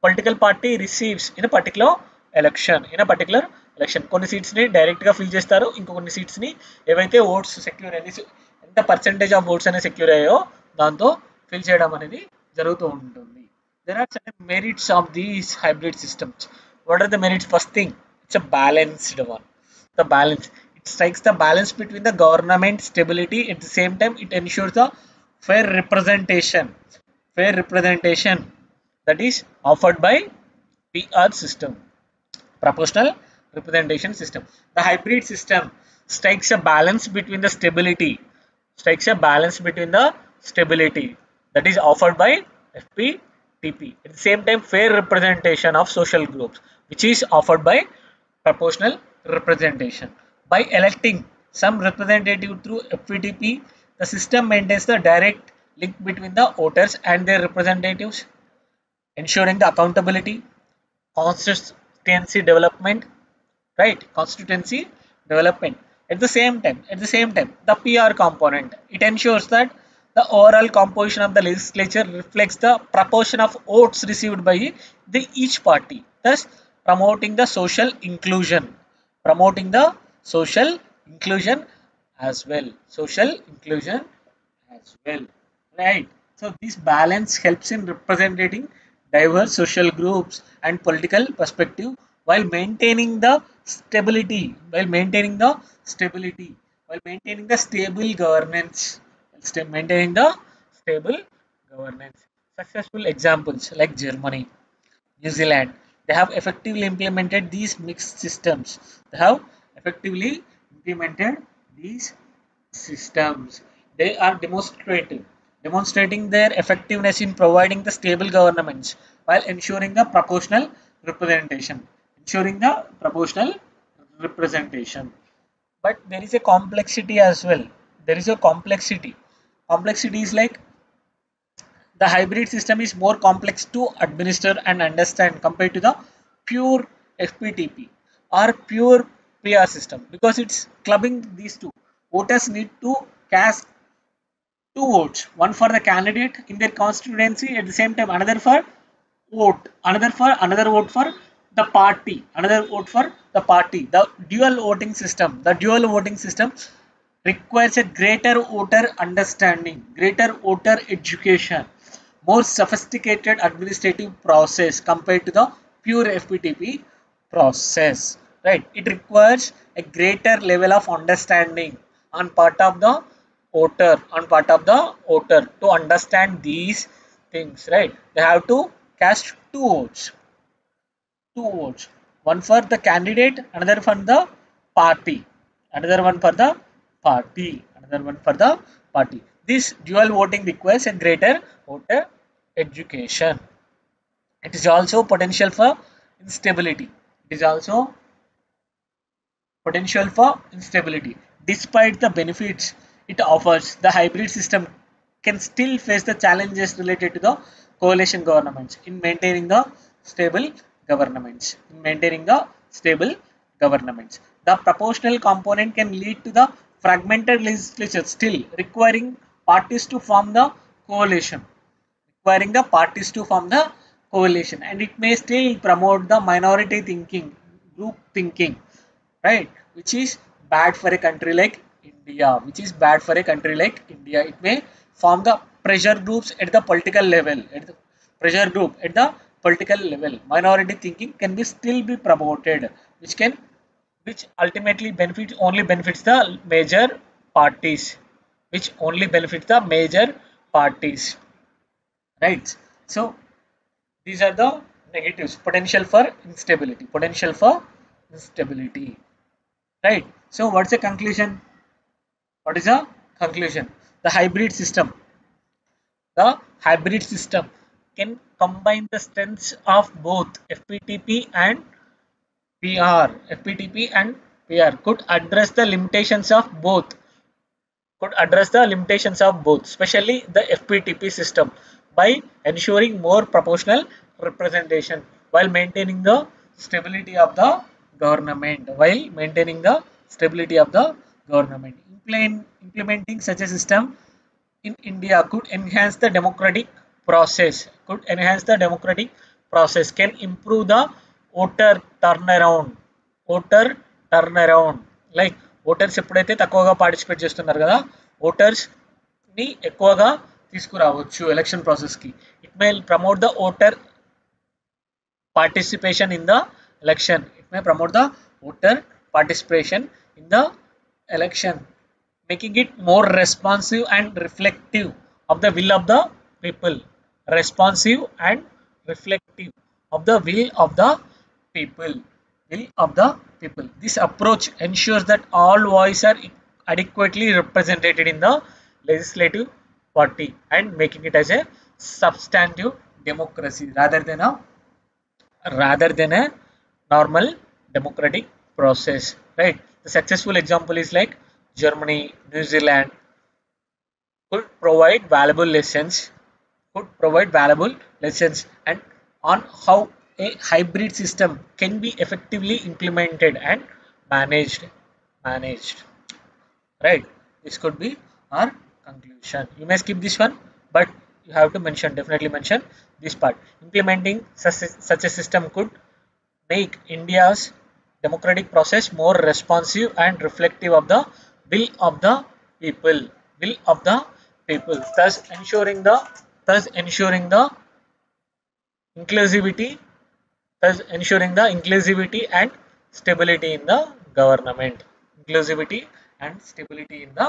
Speaker 1: political party receives in a particular election. కొన్ని సీట్స్ని డైరెక్ట్గా ఫిల్ చేస్తారు, ఇంకొన్ని సీట్స్ని ఏవైతే ఓట్స్ సెక్యూర్ అనేది, ఎంత పర్సెంటేజ్ ఆఫ్ ఓట్స్ అనేది secure అయ్యాయో దాంతో ఫిల్ చేయడం అనేది జరుగుతూ ఉంటుంది. There are certain merits of these hybrid systems. What are the merits? First thing, it's a balanced one. It strikes the balance between the government stability. At the same time, it ensures the fair representation that is offered by PR system. Proportional representation system. The hybrid system strikes a balance between the stability, that is offered by FPTP. At the same time, fair representation of social groups, which is offered by proportional representation. By electing some representative through FPTP, the system maintains the direct link between the voters and their representatives, ensuring the accountability, constituency development, right? Constituency development. At the same time, the PR component, it ensures that the overall composition of the legislature reflects the proportion of votes received by the each party, thus promoting the social inclusion, promoting the social inclusion social inclusion as well, right? So this balance helps in representing diverse social groups and political perspective while maintaining the stability, while maintaining the stable governance, maintaining the stable governance. Successful examples like Germany, New Zealand, they have effectively implemented these mixed systems. They have effectively implemented these systems. They are demonstrating their effectiveness in providing the stable governments while ensuring the proportional representation. But there is a complexity as well. There is a complexity. Complexity is like the hybrid system is more complex to administer and understand compared to the pure FPTP or pure PR system, because it's clubbing these two. Voters need to cast two votes, one for the candidate in their constituency, at the same time another vote for the party, the dual voting system requires a greater voter understanding, greater voter education, more sophisticated administrative process compared to the pure FPTP process, right? It requires a greater level of understanding on part of the voter to understand these things, right? They have to cast two votes, one for the candidate, another for the party, another one for the party. This dual voting requires a greater voter education. It is also potential for instability. It is also potential for instability. Despite the benefits it offers, the hybrid system can still face the challenges related to the coalition governments in maintaining the stable governments. The proportional component can lead to the fragmented legislature, still parties to form the coalition requiring the parties to form the coalition, and it may still promote the minority thinking, group thinking, right? Which is bad for a country like India. It may form the pressure groups at the political level. Minority thinking can be still be promoted, which ultimately benefits the major parties, right? So these are the negatives. Potential for instability, right? So what is the conclusion? The hybrid system can combine the strengths of both FPTP and PR could address the limitations of both, especially the FPTP system, by ensuring more proportional representation while maintaining the stability of the government. Implementing such a system in India can improve the voter turnaround. voter turnaround like voters ఎప్పుడైతే తక్కువగా participate చేస్తున్నారు కదా, voters ని ఎక్కువగా తీసుకురావచ్చు election process కి. It may promote the voter participation in the election. It may promote the voter participation in the election, making it more responsive and reflective of the will of the people. Responsive and reflective of the will of the people. will of the people. This approach ensures that all voices are adequately represented in the legislative body and making it as a substantive democracy rather than a normal democratic process, right? The successful example is like Germany, New Zealand could provide valuable lessons and on how a hybrid system can be effectively implemented and managed, right? This could be our conclusion. You may skip this one, but you have to definitely mention this part. Implementing such a system could make India's democratic process more responsive and reflective of the will of the people, will of the people, thus ensuring the inclusivity, and stability in the government. Inclusivity and stability in the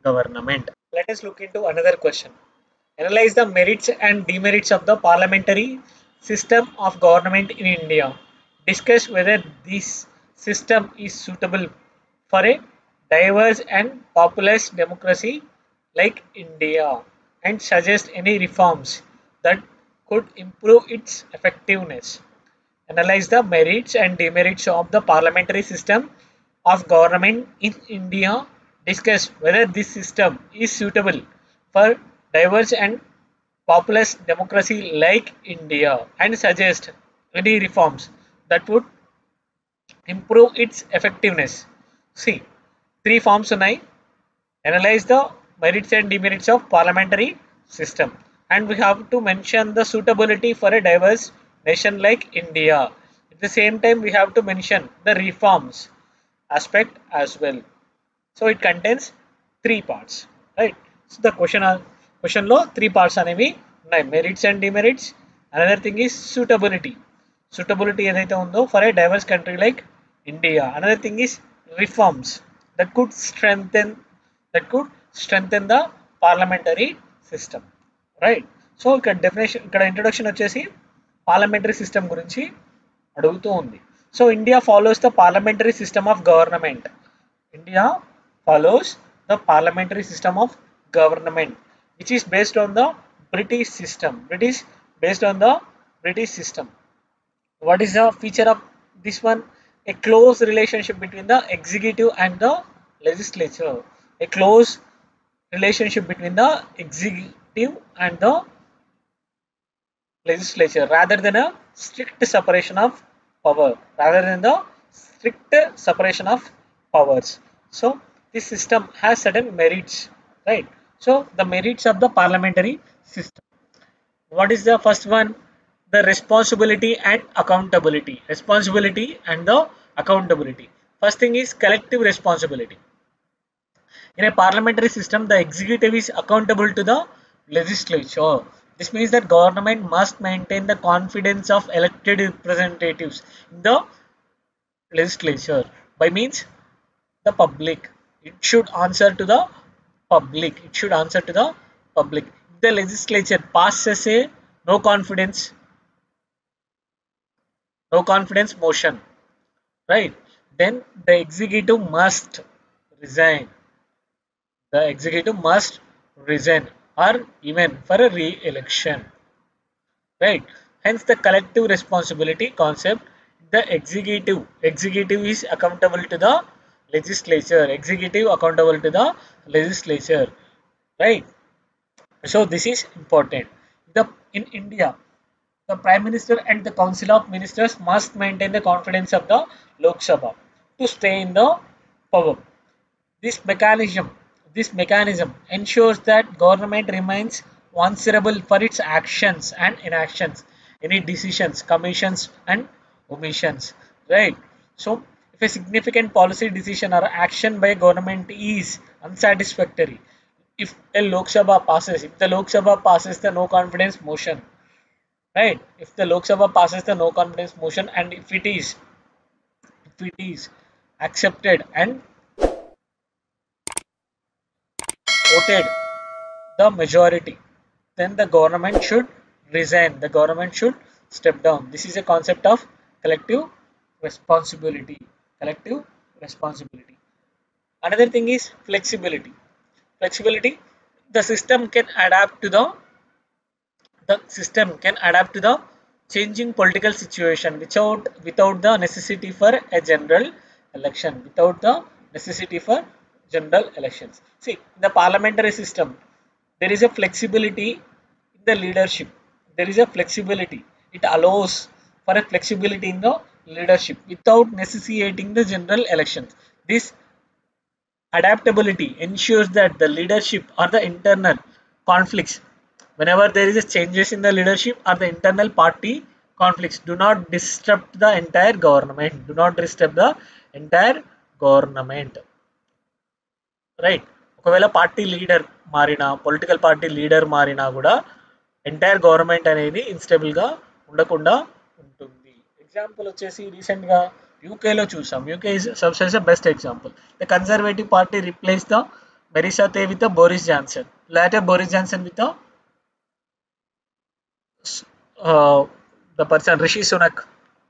Speaker 1: government. Let us look into another question. Analyze the merits and demerits of the parliamentary system of government in India. Discuss whether this system is suitable for a diverse and populous democracy like India and suggest any reforms that could improve its effectiveness. Analyze the merits and demerits of the parliamentary system of government in India. Discuss whether this system is suitable for diverse and populous democracy like India and suggest any reforms that would improve its effectiveness. See, three forms ఉన్నాయి. Analyze the merits and demerits of parliamentary system, and we have to mention the suitability for a diverse nation like India. At the same time, we have to mention the reforms aspect as well. So it contains three parts, right? So the question lo three parts అనేవి ఉన్నాయి, merits and demerits. Another thing is suitability ఏదైతే ఉందో for a diverse country like India. Another thing is reforms that could strengthen the parliamentary system, right? So ఇక్కడ introduction వచ్చేసి parliamentary system గురించి అడుగుతూ ఉంది. So India follows the parliamentary system of government. India follows the parliamentary system of government, which is based on the British system. What is the feature of this one? A close relationship between the executive and the legislature. A close relationship between the executive and the legislature rather than a strict separation of powers. So this system has certain merits, right? So the merits of the parliamentary system. What is the first one? The responsibility and accountability. First thing is collective responsibility. In a parliamentary system, the executive is accountable to the legislature. This means that government must maintain the confidence of elected representatives in the legislature by means the public. It should answer to the public. If the legislature passes a no confidence motion, right, then the executive must resign. Or even for a re-election, right? Hence the collective responsibility concept. The executive is accountable to the legislature. Right? So this is important. In India, the Prime Minister and the Council of Ministers must maintain the confidence of the Lok Sabha to stay in the power. This mechanism ensures that government remains answerable for its actions and inactions, any decisions, commissions and omissions, right? So if a significant policy decision or action by government is unsatisfactory, if the Lok Sabha passes the no confidence motion, right? If the Lok Sabha passes the no confidence motion and if it is accepted and voted the majority, then the government should resign. The government should step down. This is a concept of collective responsibility, collective responsibility. Another thing is flexibility. Flexibility, the system can adapt to the changing political situation without the necessity for a general election. Without the necessity for general elections. See, in the parliamentary system, there is a flexibility in the leadership. There is a flexibility. It allows for a flexibility in the leadership without necessitating the general elections. This adaptability ensures that the leadership or the internal conflicts, whenever there is a changes in the leadership or the internal party conflicts, do not disrupt the entire government. Do not disturb the entire government. Right. ఒకవేళ party leader మారినా, political party leader మారినా కూడా entire government అనేది ఇన్స్టేబుల్గా ఉండకుండా ఉంటుంది. Example వచ్చేసి రీసెంట్గా యూకేలో చూసాం. UK is serves as a best example. The Conservative party replace the మెరిసా తే with Boris Johnson. Later Boris Johnson with the person Rishi Sunak,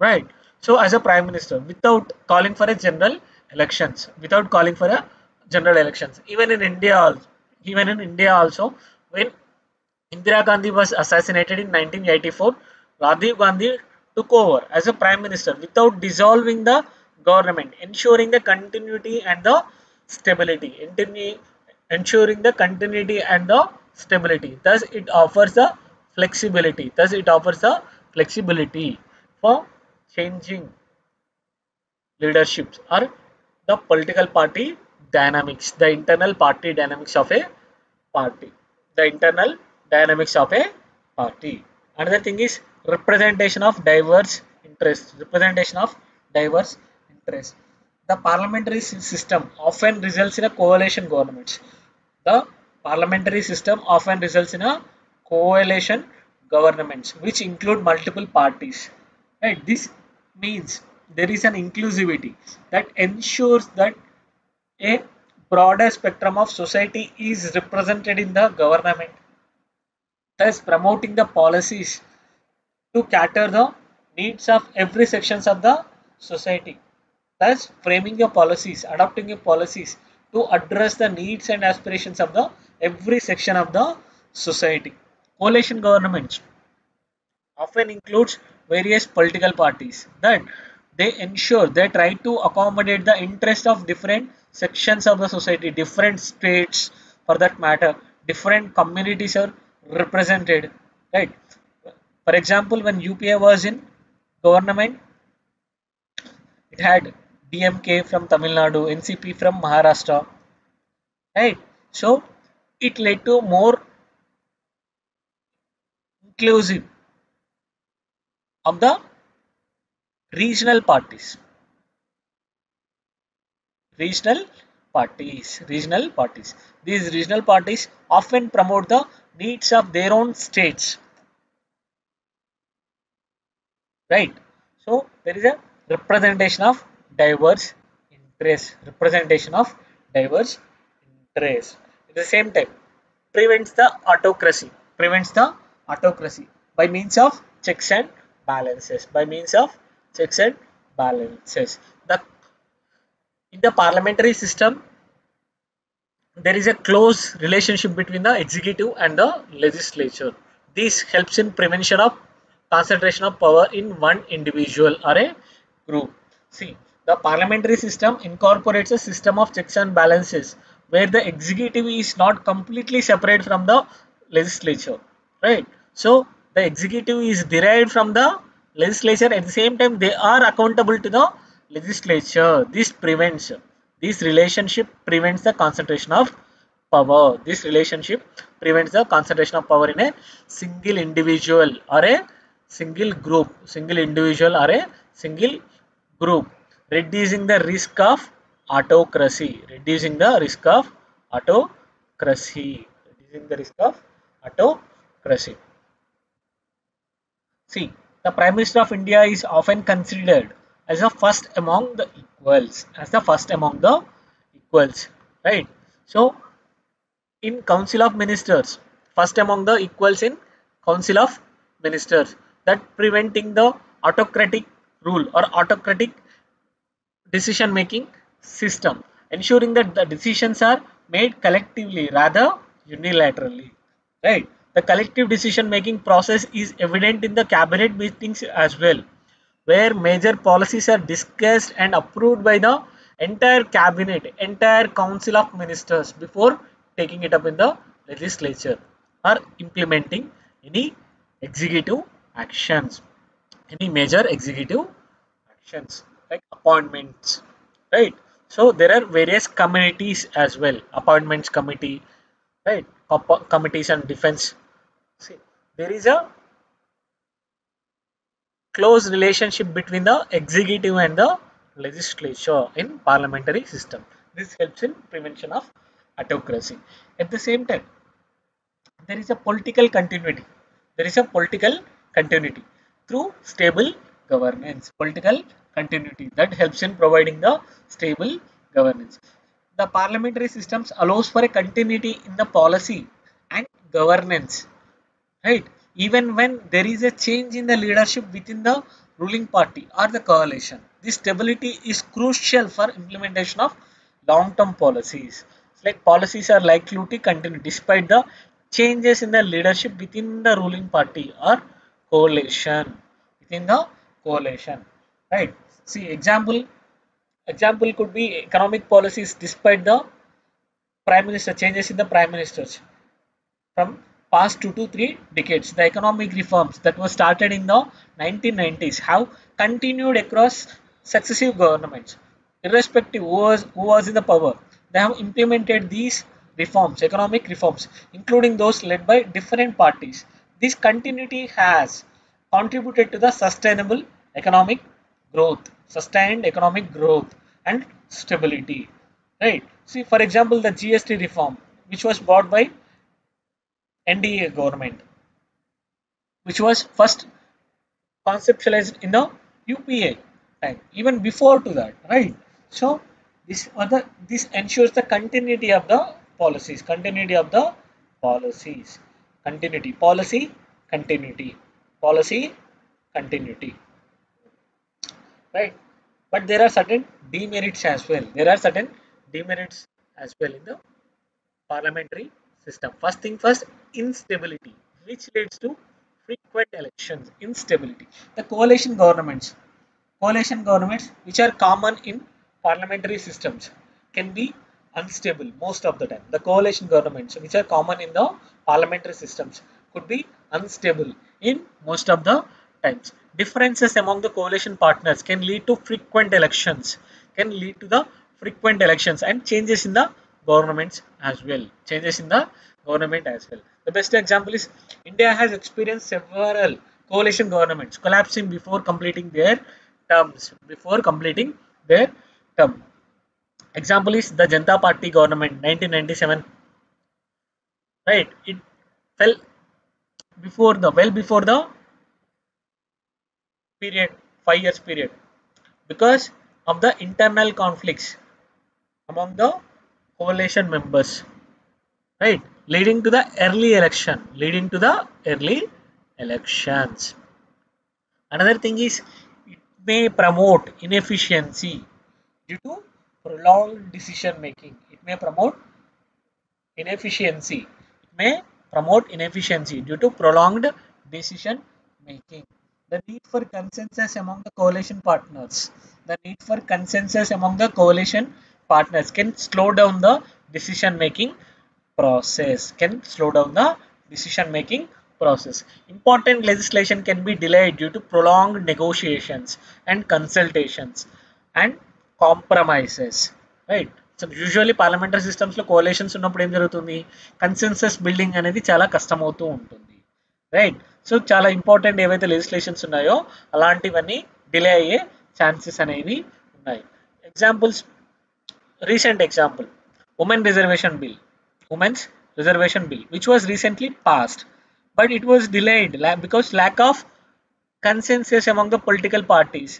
Speaker 1: right? So as a prime minister, without calling for a general elections, without calling for a general elections, even in India also, when Indira Gandhi was assassinated in 1984, Rajiv Gandhi took over as a prime minister without dissolving the government, ensuring the continuity and the stability. Ensuring the continuity and the stability. Thus, it offers the flexibility. For changing leaderships or the political party dynamics, the internal party dynamics of a party. The internal dynamics of a party. Another thing is representation of diverse interests. Representation of diverse interests. The parliamentary system often results in a coalition governments. The parliamentary system often results in a coalition governments which include multiple parties. Right? This means there is an inclusivity that ensures that a broader spectrum of society is represented in the government, thus promoting the policies to cater the needs of every sections of the society, thus framing the policies, adopting the policies to address the needs and aspirations of the every section of the society. Coalition governments often includes various political parties that they ensure they try to accommodate the interest of different sections of the society, different states for that matter, different communities are represented, right? For example, when UPA was in government, it had DMK from Tamil Nadu, NCP from Maharashtra, right? So it led to more inclusive of the regional parties. Regional parties. These regional parties often promote the needs of their own states, right? So there is a representation of diverse interests. At the same time, prevents the autocracy. By means of checks and balances. The In the parliamentary system, there is a close relationship between the executive and the legislature. This helps in prevention of concentration of power in one individual or a group. See, the parliamentary system incorporates a system of checks and balances where the executive is not completely separate from the legislature, right? So the executive is derived from the legislature. At the same time, they are accountable to the legislature. This relationship prevents the concentration of power. In a single individual or a single group. Reducing the risk of autocracy. See, the Prime Minister of India is often considered as the first among the equals. Right? So, in Council of Ministers, first among the equals in Council of Ministers, that preventing the autocratic rule or autocratic decision making system, ensuring that the decisions are made collectively rather unilaterally. Right? The collective decision making process is evident in the cabinet meetings as well, where major policies are discussed and approved by the entire cabinet, entire council of ministers before taking it up in the legislature or implementing any executive actions, any major executive actions like appointments, right? So there are various committees as well, appointments committee, right? Committees on defense. See, there is a close relationship between the executive and the legislature in parliamentary system. This helps in prevention of autocracy. At the same time, there is a political continuity. There is a political continuity through stable governance. Political continuity that helps in providing the stable governance. The parliamentary systems allows for a continuity in the policy and governance, right? Even when there is a change in the leadership within the ruling party or the coalition, this stability is crucial for implementation of long term policies. It's like policies are likely to continue despite the changes in the leadership within the ruling party or coalition, within the coalition, right? See, example could be economic policies despite the prime minister, changes in the prime ministers from past 2 to 3 decades. The economic reforms that were started in the 1990s have continued across successive governments, irrespective who was in the power. They have implemented these reforms, economic reforms, including those led by different parties. This continuity has contributed to the sustained economic growth and stability. Right. See, for example, the GST reform, which was brought by NDA government, which was first conceptualized in the UPA time, even before to that, right? So this ensures the continuity of the policies, continuity, policy continuity, right? But there are certain demerits as well. There are certain demerits as well in the parliamentary system. First thing first, instability, which leads to frequent elections. Instability. The coalition governments, which are common in parliamentary systems, can be unstable most of the time. The coalition governments, which are common in the parliamentary systems, could be unstable in most of the times. Differences among the coalition partners can lead to frequent elections and changes in the governments as well. Changes in the government as well. The best example is India has experienced several coalition governments collapsing before completing their terms. Before completing their term. Example is the Janata Party government 1997. Right, it fell before the period, 5 years period, because of the internal conflicts among the coalition members, right, leading to the early elections. Another thing is it may promote inefficiency due to prolonged decision making. It may promote inefficiency. It may promote inefficiency due to prolonged decision making. The need for consensus among the coalition partners. The need for consensus among the coalition partners can slow down the decision making process. Important legislation can be delayed due to prolonged negotiations and consultations and compromises. Right. So usually parliamentary సిస్టమ్స్లో కోలేషన్స్ ఉన్నప్పుడు ఏం జరుగుతుంది, consensus building అనేది చాలా కష్టమవుతూ ఉంటుంది, right? So చాలా important ఏవైతే legislations ఉన్నాయో అలాంటివన్నీ డిలే అయ్యే ఛాన్సెస్ అనేవి ఉన్నాయి. Examples, recent example women's reservation bill which was recently passed, but it was delayed because lack of consensus among the political parties.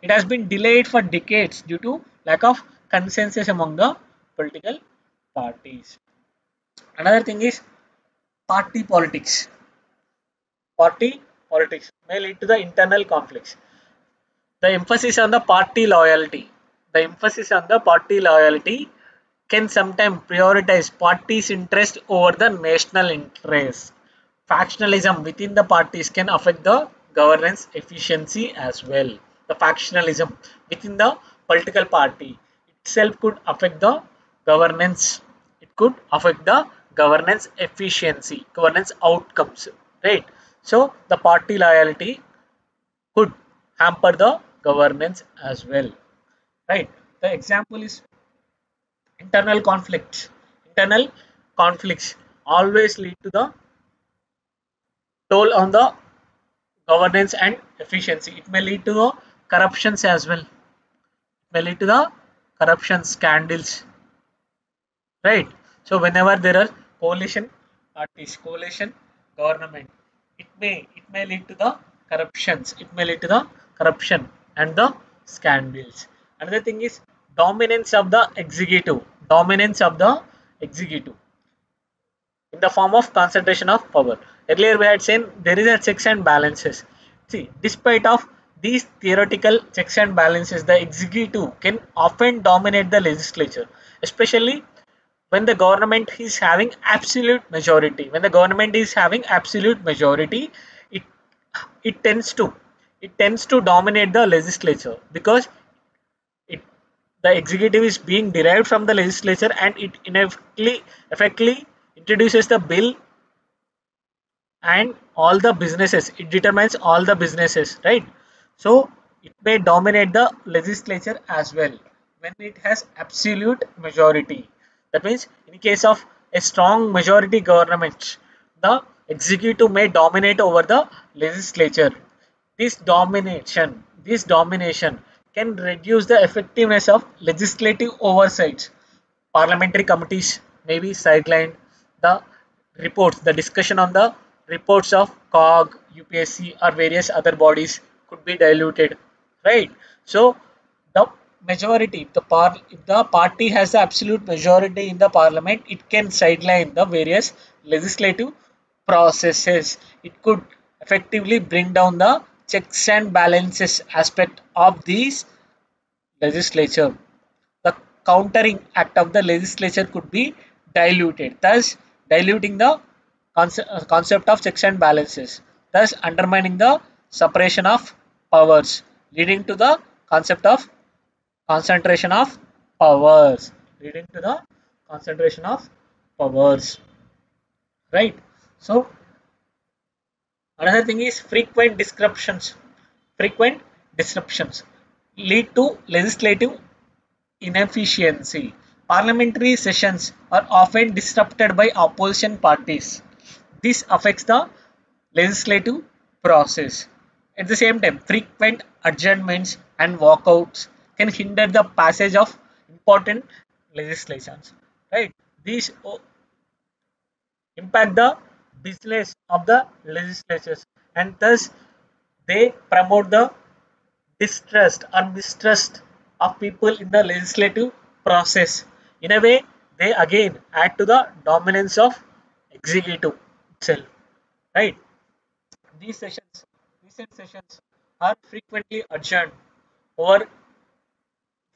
Speaker 1: It has been delayed for decades due to lack of consensus among the political parties. Another thing is party politics. Party politics may lead to the internal conflicts. The emphasis on the party loyalty. The emphasis on the party loyalty can sometimes prioritize party's interest over the national interest. Factionalism within the parties can affect the governance efficiency as well. The factionalism within the political party itself could affect the governance. It could affect the governance efficiency, governance outcomes, right? So the party loyalty could hamper the governance as well, right? The example is internal conflicts. Internal conflicts always lead to the toll on the governance and efficiency. It may lead to the corruptions as well. It may lead to the corruption scandals, right? So whenever there are coalition parties, coalition government, it may lead to the corruptions. It may lead to the corruption and the scandals. Another thing is dominance of the executive. Dominance of the executive in the form of concentration of power. Earlier we had seen there is a checks and balances. See, despite of these theoretical checks and balances, the executive can often dominate the legislature, especially when the government is having absolute majority. When the government is having absolute majority, it it tends to it tends to dominate the legislature because it the executive is being derived from the legislature and it inevitably effectively introduces the bill and all the businesses. It determines all the businesses, right? So it may dominate the legislature as well when it has absolute majority. That means in case of a strong majority government, the executive may dominate over the legislature. This domination can reduce the effectiveness of legislative oversights. Parliamentary committees may be sidelined. The reports, the discussion on the reports of COG, UPSC, or various other bodies could be diluted, right? So the majority, if the party has the absolute majority in the parliament, it can sideline the various legislative processes. It could effectively bring down the checks and balances aspect of these legislature. The countering act of the legislature could be diluted, thus diluting the concept of checks and balances, thus undermining the separation of powers, leading to the concept of concentration of powers, leading to the concentration of powers, right? So another thing is frequent disruptions lead to legislative inefficiency. Parliamentary sessions are often disrupted by opposition parties. This affects the legislative process. At the same time, frequent adjournments and walkouts can hinder the passage of important legislations. Right? These impact the business of the legislatures and thus they promote the distrust or mistrust of people in the legislative process. In a way, they again add to the dominance of executive itself. Right? These sessions, recent sessions are frequently adjourned over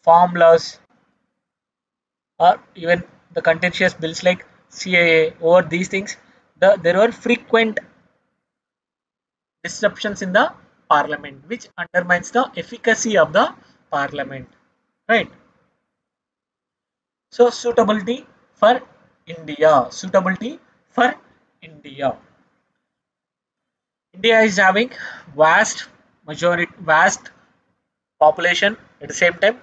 Speaker 1: farm laws or even the contentious bills like CAA. Over these things, there were frequent disruptions in the parliament, which undermines the efficacy of the parliament. Right? So suitability for India. Suitability for India. India is having vast population at the same time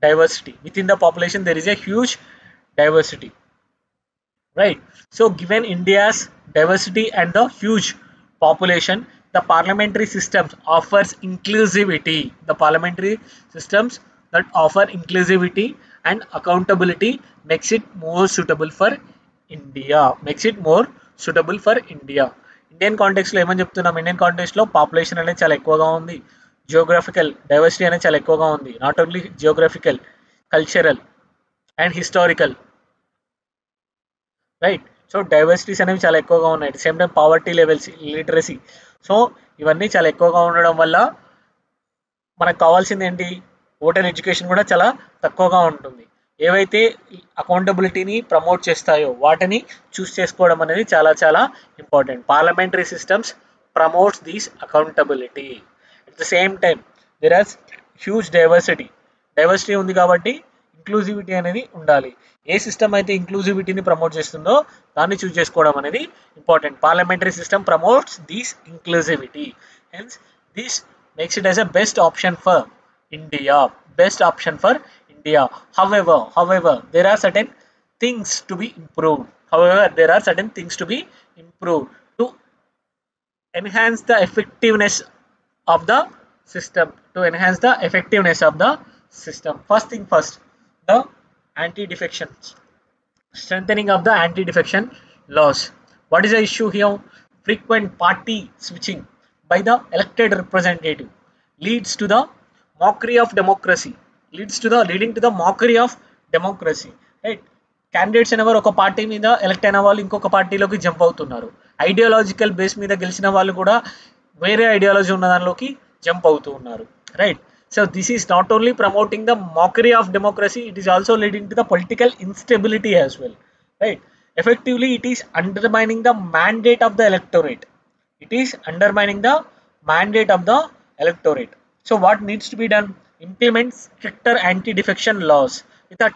Speaker 1: diversity. Within the population there is a huge diversity. Right. So given India's diversity and the huge population, the parliamentary systems offers inclusivity. The parliamentary systems that offer inclusivity and accountability makes it more suitable for India. Makes it more suitable for India. Indian కాంటెక్స్లో ఏమని చెప్తున్నాం, Indian కాంటెక్స్లో population అనేది చాలా ఎక్కువగా ఉంది, geographical diversity అనేది చాలా ఎక్కువగా ఉంది, not only geographical, cultural and historical, right? So diversities అనేవి చాలా ఎక్కువగా ఉన్నాయి. At same time poverty levels, literacy, so ఇవన్నీ చాలా ఎక్కువగా ఉండడం వల్ల మనకు కావాల్సింది ఏంటి, ఓటర్ ఎడ్యుకేషన్ కూడా చాలా తక్కువగా ఉంటుంది. ఏవైతే అకౌంటబిలిటీని ప్రమోట్ చేస్తాయో వాటిని చూస్ చేసుకోవడం అనేది చాలా చాలా important. Parliamentary systems promotes these accountability. At the same time there are huge diversity ఉంది కాబట్టి ఇంక్లూజివిటీ అనేది ఉండాలి. ఏ సిస్టమ్ అయితే ఇంక్లూజివిటీని ప్రమోట్ చేస్తుందో దాన్ని చూస్ చేసుకోవడం అనేది important. Parliamentary system promotes these inclusivity, hence this makes it as a best option for India. Best option for India. However, there are certain things to be improved. To enhance the effectiveness of the system. First thing first, the anti-defection. Strengthening of the anti-defection laws. What is the issue here? Frequent party switching by the elected representative leads to the mockery of democracy. Leading to the mockery of democracy. Right? Candidates అనేవారు ఒక party మీద elect అయిన వాళ్ళు ఇంకొక పార్టీలోకి jump అవుతున్నారు. Ideological base మీద గెలిచిన వాళ్ళు కూడా వేరే ఐడియాలజీ ఉన్న దానిలోకి జంప్ అవుతూ ఉన్నారు. Right? So this is not only promoting the mockery of democracy, it is also leading to the political instability as well. Right? Effectively, it is undermining the mandate of the electorate. So what needs to be done? Implement stricter anti-defection laws with a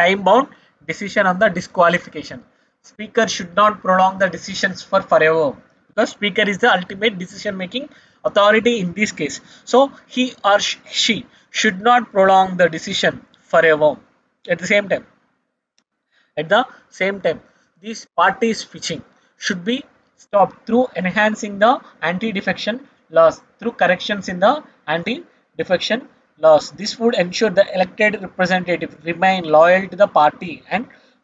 Speaker 1: time-bound decision on the disqualification. Speaker should not prolong the decisions for forever, because speaker is the ultimate decision-making authority in this case. So he or she should not prolong the decision forever. At the same time, this party switching should be stopped through enhancing the anti-defection laws, through corrections in the anti-defection laws. This would ensure the elected representatives remain loyal to the party and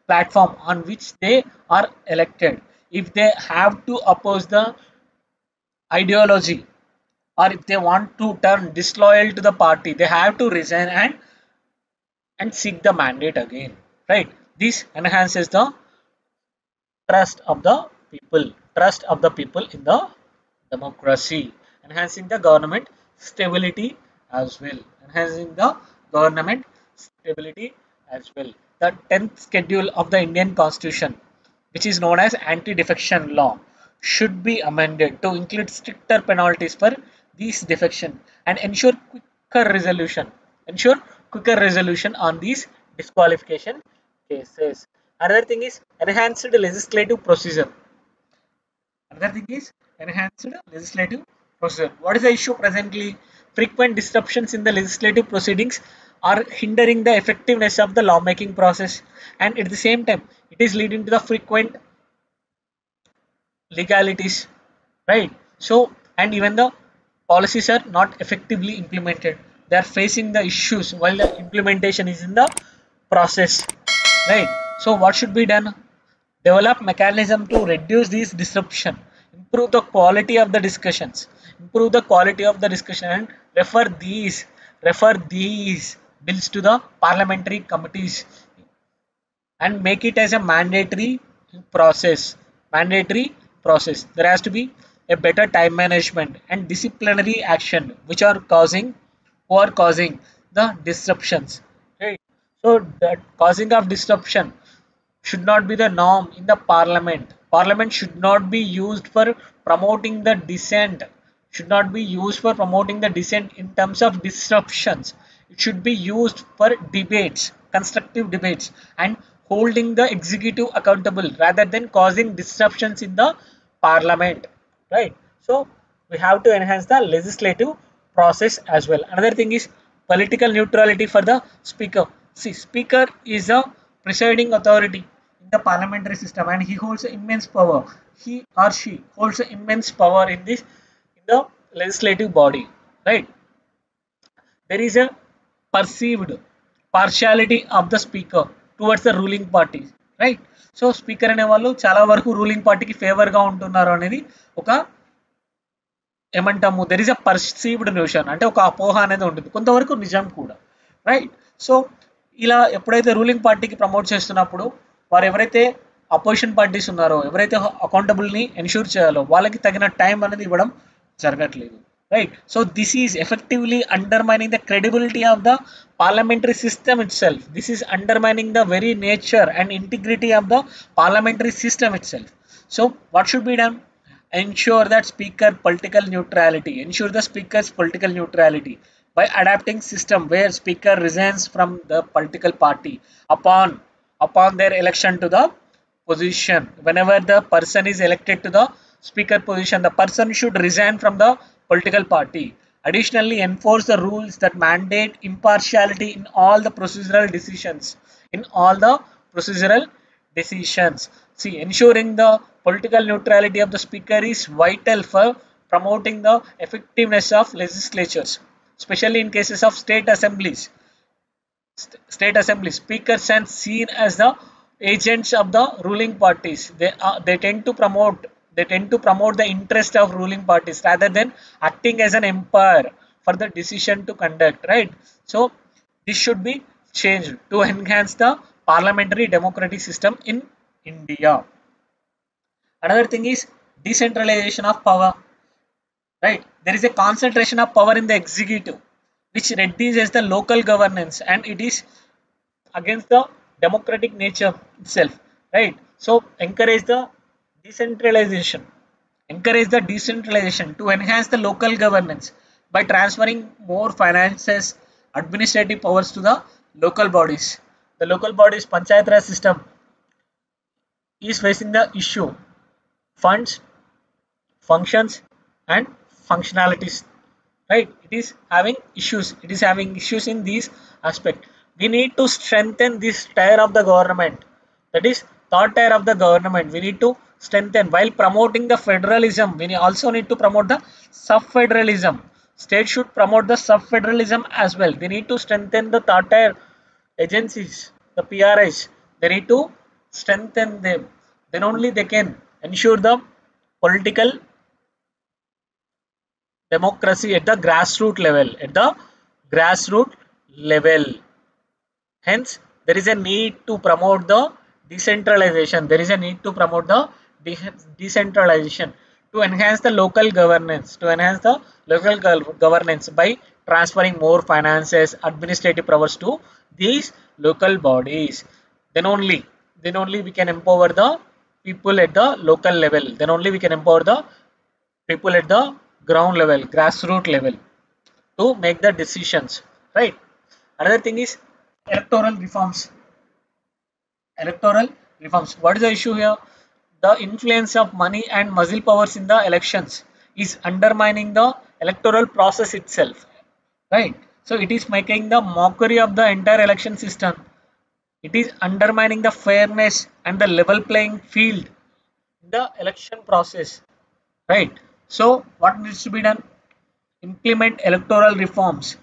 Speaker 1: platform on which they are elected. If they have to oppose the ideology, or if they want to turn disloyal to the party, they have to resign and seek the mandate again. Right? This enhances the trust of the people in the democracy, enhancing the government stability as well. The 10th schedule of the Indian Constitution, which is known as anti-defection law, should be amended to include stricter penalties for these defection and ensure quicker resolution on these disqualification cases. Another thing is enhanced legislative procedure. What is the issue presently? Frequent disruptions in the legislative proceedings are hindering the effectiveness of the lawmaking process, and at the same time it is leading to the frequent legalities. Right? So, and even the policies are not effectively implemented. They are facing the issues while the implementation is in the process. Right? So what should be done? Develop mechanism to reduce this disruption, improve the quality of the discussion, and refer these bills to the parliamentary committees and make it as a mandatory process. There has to be a better time management and disciplinary action who are causing the disruptions. Right? So that causing of disruption should not be the norm in the parliament. Parliament should not be used for promoting the dissent. In terms of disruptions. It should be used for constructive debates, and holding the executive accountable rather than causing disruptions in the parliament. Right? So we have to enhance the legislative process as well. Another thing is political neutrality for the speaker. See, speaker is a presiding authority in the parliamentary system, and he holds immense power. He or she holds immense power in the legislative body. Right? There is a perceived partiality of the speaker towards the ruling party. Right? So speaker అనే వాళ్ళు చాలా వరకు ruling పార్టీకి favour గా ఉంటున్నారు అనేది ఒక ఏమంటాము, there is a perceived notion, అంటే ఒక అపోహ అనేది ఉంటుంది, కొంతవరకు నిజం కూడా. రైట్? సో ఇలా ఎప్పుడైతే రూలింగ్ పార్టీకి ప్రమోట్ చేస్తున్నప్పుడు వారు ఎవరైతే అపోజిషన్ పార్టీస్ ఉన్నారో, ఎవరైతే అకౌంటబుల్ని ఎన్ష్యూర్ చేయాలో వాళ్ళకి తగిన టైం అనేది ఇవ్వడం జరగట్లేదు. right? So this is effectively undermining the credibility of the parliamentary system itself. This is undermining the very nature and integrity of the parliamentary system itself. So what should be done? Ensure that speaker political neutrality, ensure the speaker's political neutrality by adapting system where speaker resigns from the political party upon their election to the position. Whenever the person is elected to the speaker position, the person should resign from the political party. Additionally, enforce the rules that mandate impartiality in all the procedural decisions. In all the procedural decisions. See, ensuring the political neutrality of the speaker is vital for promoting the effectiveness of legislatures, especially in cases of state assemblies. State assembly speakers and seen as the agents of the ruling parties. They tend to promote the interest of ruling parties rather than acting as an empire for the decision to conduct, right? So this should be changed to enhance the parliamentary democratic system in India. Another thing is decentralization of power, right? There is a concentration of power in the executive which reduces the local governance, and it is against the democratic nature itself, right? So decentralization encourage the decentralization to enhance the local governance by transferring more finances, administrative powers to the local bodies. The local bodies panchayat raj system is facing the issue funds, functions and functionalities, right? It is having issues in these aspect. We need to strengthen this tier of the government, that is third tier of the government. We need to strengthen while promoting the federalism. We also need to promote the sub federalism. State should promote the sub federalism as well. They need to strengthen the third tier agencies, the PRIs. They need to strengthen them, then only they can ensure the political democracy at the grassroots level. Hence there is a need to promote the decentralization. There is a need to promote the decentralization to enhance the local governance, by transferring more finances, administrative powers to these local bodies. Then only then only we can empower the people at the local level. Then only we can empower the people at the ground level, grassroots level, to make the decisions, right? Another thing is electoral reforms. What is the issue here? The influence of money and muscle powers in the elections is undermining the electoral process itself, right? So it is making the mockery of the entire election system. It is undermining the fairness and the level playing field in the election process, right? So what needs to be done? Implement electoral reforms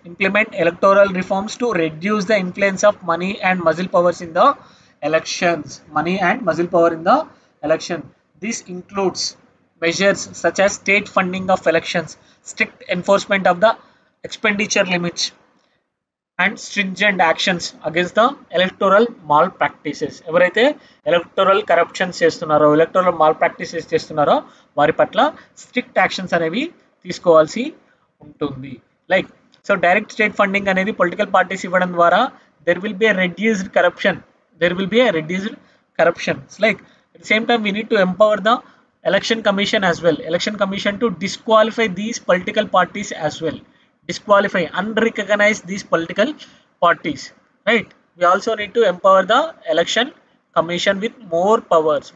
Speaker 1: to reduce the influence of money and muscle powers in the election. This includes measures such as state funding of elections, strict enforcement of the expenditure limits and stringent actions against the electoral malpractices. ఎవరైతే electoral corruptions చేస్తున్నారో, electoral mall practices చేస్తున్నారో వారి పట్ల strict actions అనేవి తీసుకోవాల్సి ఉంటుంది. Like so direct state funding అనేది political parties ఇవ్వడం ద్వారా there will be a reduced corruption. Like at the same time we need to empower the election commission as well. Election commission to disqualify these political parties as well. Disqualify, unrecognize these political parties, right? We also need to empower the election commission with more powers.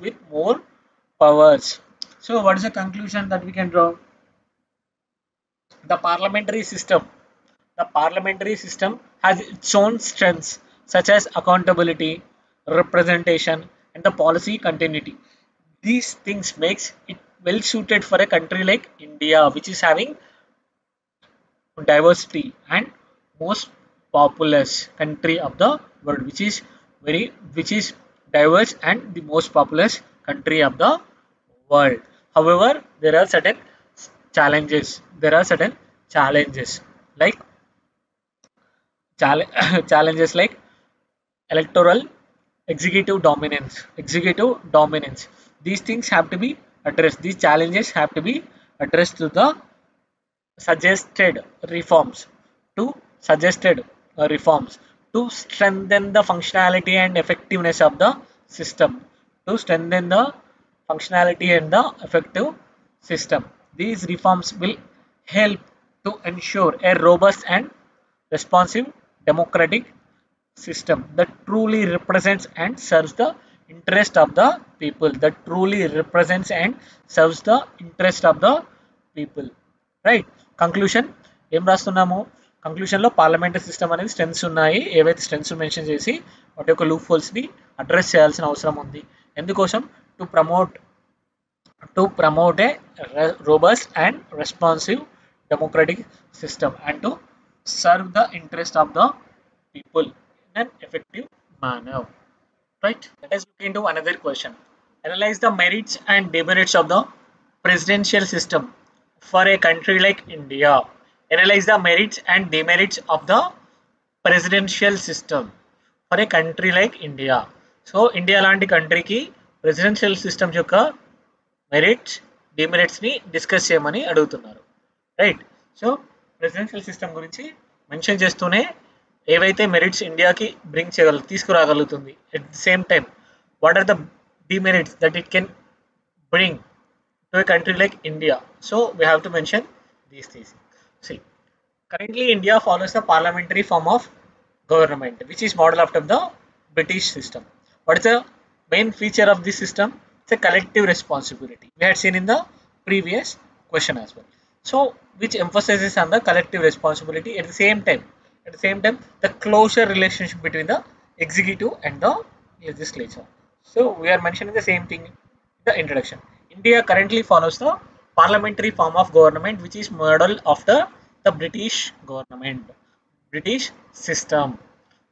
Speaker 1: So what is the conclusion that we can draw? The parliamentary system has its own strengths such as accountability, representation and the policy continuity. These things makes it well suited for a country like India, which is having diversity and most populous country of the world, which is diverse and the most populous country of the world. However, there are certain challenges. Like challenges like electoral executive dominance. These things have to be addressed. These challenges have to be addressed to the suggested reforms to suggested reforms to strengthen the functionality and effectiveness of the system, to strengthen the functionality and the effective system. These reforms will help to ensure a robust and responsive democratic system that truly represents and serves the interest of the people, that truly represents and serves the interest of the people. Right. Conclusion ఏం రాస్తున్నాము? కంక్లూషన్లో parliamentary system అనేది strengths ఉన్నాయి, ఏవైతే strengths mention చేసి వాటి యొక్క loop హోల్స్ని address చేయాల్సిన అవసరం ఉంది. ఎందుకోసం? To promote A robust and responsive democratic system and to serve the interest of the people in an effective manner. Right? Let us look into another question. Analyze the merits and demerits of the presidential system for a country like India. Analyze the merits and demerits of the presidential system for a country like India. So, India లాంటి కంట్రీకి presidential system యొక్క merits డిమెరిట్స్ని discuss చేయమని అడుగుతున్నారు. Right. So presidential system గురించి mention చేస్తూనే ఏవైతే merits ఇండియాకి తీసుకురాగలుగుతుంది, at the same time what are the demerits that it can bring to a country like India. So we have to mention these things. See, currently India follows the parliamentary form of government, which is model after the British system. What is the main feature of this system? It's a collective responsibility. We had seen in the previous question as well. So, which emphasizes on the collective responsibility at the same time. The closer relationship between the executive and the legislature. So, we are mentioning the same thing in the introduction. India currently follows the parliamentary form of government, which is model after the British government, British system.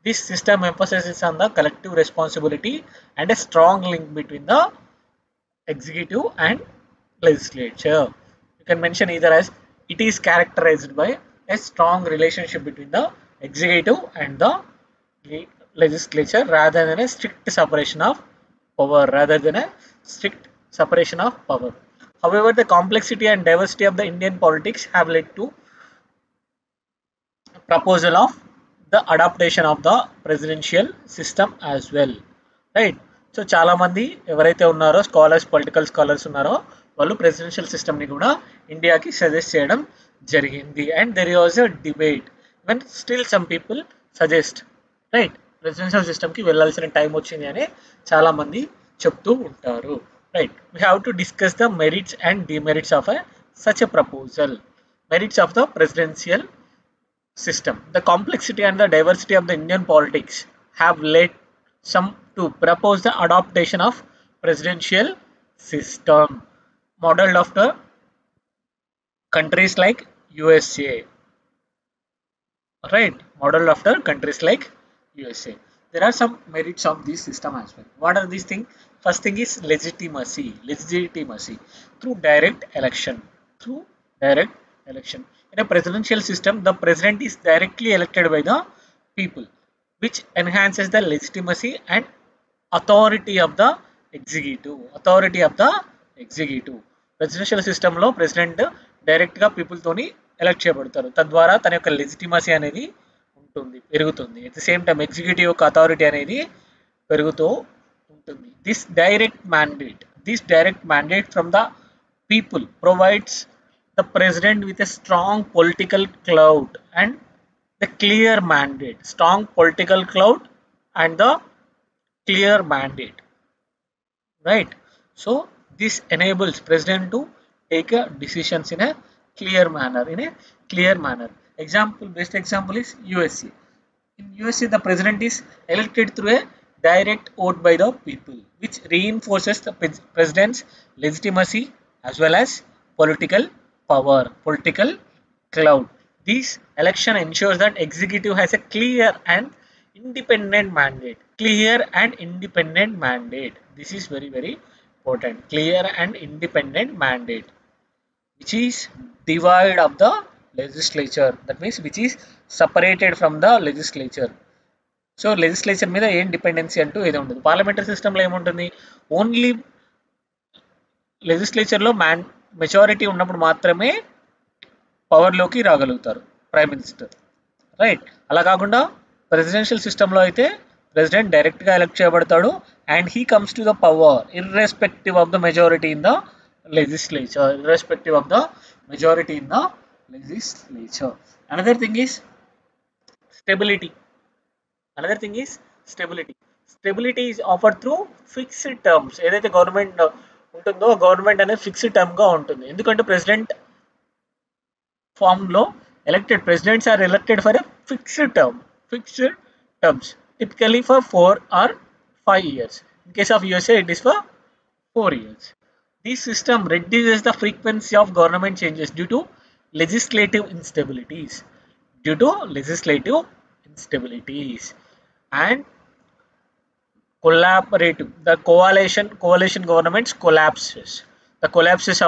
Speaker 1: This system emphasizes on the collective responsibility and a strong link between the executive and legislature. You can mention either as it is characterized by a strong relationship between the executive and the legislature rather than a strict separation of power. However, the complexity and diversity of the Indian politics have led to proposal of the adaptation of the presidential system as well. Right? So చాలామంది ఎవరైతే ఉన్నారో political scholars ఉన్నారో వాళ్ళు presidential సిస్టమ్ని కూడా ఇండియాకి suggest చేయడం జరిగింది. And there was a debate when still some people suggest, right, presidential సిస్టమ్కి వెళ్ళాల్సిన టైం వచ్చింది అని చాలామంది చెప్తూ ఉంటారు. Right. We have to discuss the merits and demerits of such a proposal. Merits of the presidential system. The complexity and the diversity of the Indian politics have led some to propose the adaptation of presidential system modeled after countries like USA. Right, modeled after countries like USA. There are some merits of this system as well. What are these things? First thing is legitimacy through direct election. In a presidential system, the president is directly elected by the people, which enhances the legitimacy and authority of the executive. Presidential system లో president డైరెక్ట్గా పీపుల్తోని elect చేయబడతారు. తద్వారా తన యొక్క legitimacy అనేది పెరుగుతుంది. At the same time executive యొక్క authority అనేది పెరుగుతూ ఉంటుంది. This direct mandate from the people provides the president with a strong political clout and the clear mandate. Right. So this enables president to take decisions in a clear manner. Best example is USA. In USA, the president is elected through a direct vote by the people, which reinforces the president's legitimacy as well as political clout. This election ensures that executive has a clear and independent mandate. This is very, very important. Clear and independent mandate, which is devoid of the legislature. That means which is separated from the legislature. So legislature మీద ఏం dependency అంటూ ఏదో ఉండదు. Parliamentary సిస్టంలో ఏముంటుంది? Only లెజిస్లేచర్లో majority ఉన్నప్పుడు మాత్రమే పవర్లోకి రాగలుగుతారు ప్రైమ్ మినిస్టర్, రైట్. అలా కాకుండా ప్రెసిడెన్షియల్ సిస్టంలో అయితే ప్రెసిడెంట్ డైరెక్ట్గా ఎలక్ట్ చేయబడతాడు and he comes to the power irrespective of the majority in the legislature, irrespective of the majority in the legislature. Another thing is stability. Another thing is stability. Stability is offered through fixed terms. ఏదైతే government ఉంటుందో government అనేది fixed term గా ఉంటుంది. ఎందుకంటే president form లో elected presidents are elected for a fixed terms, typically for 4 or 5 years. In case of USA, it is for 4 years. This system reduces the frequency of government changes due to legislative instabilities. And collaborative, the coalition governments collapses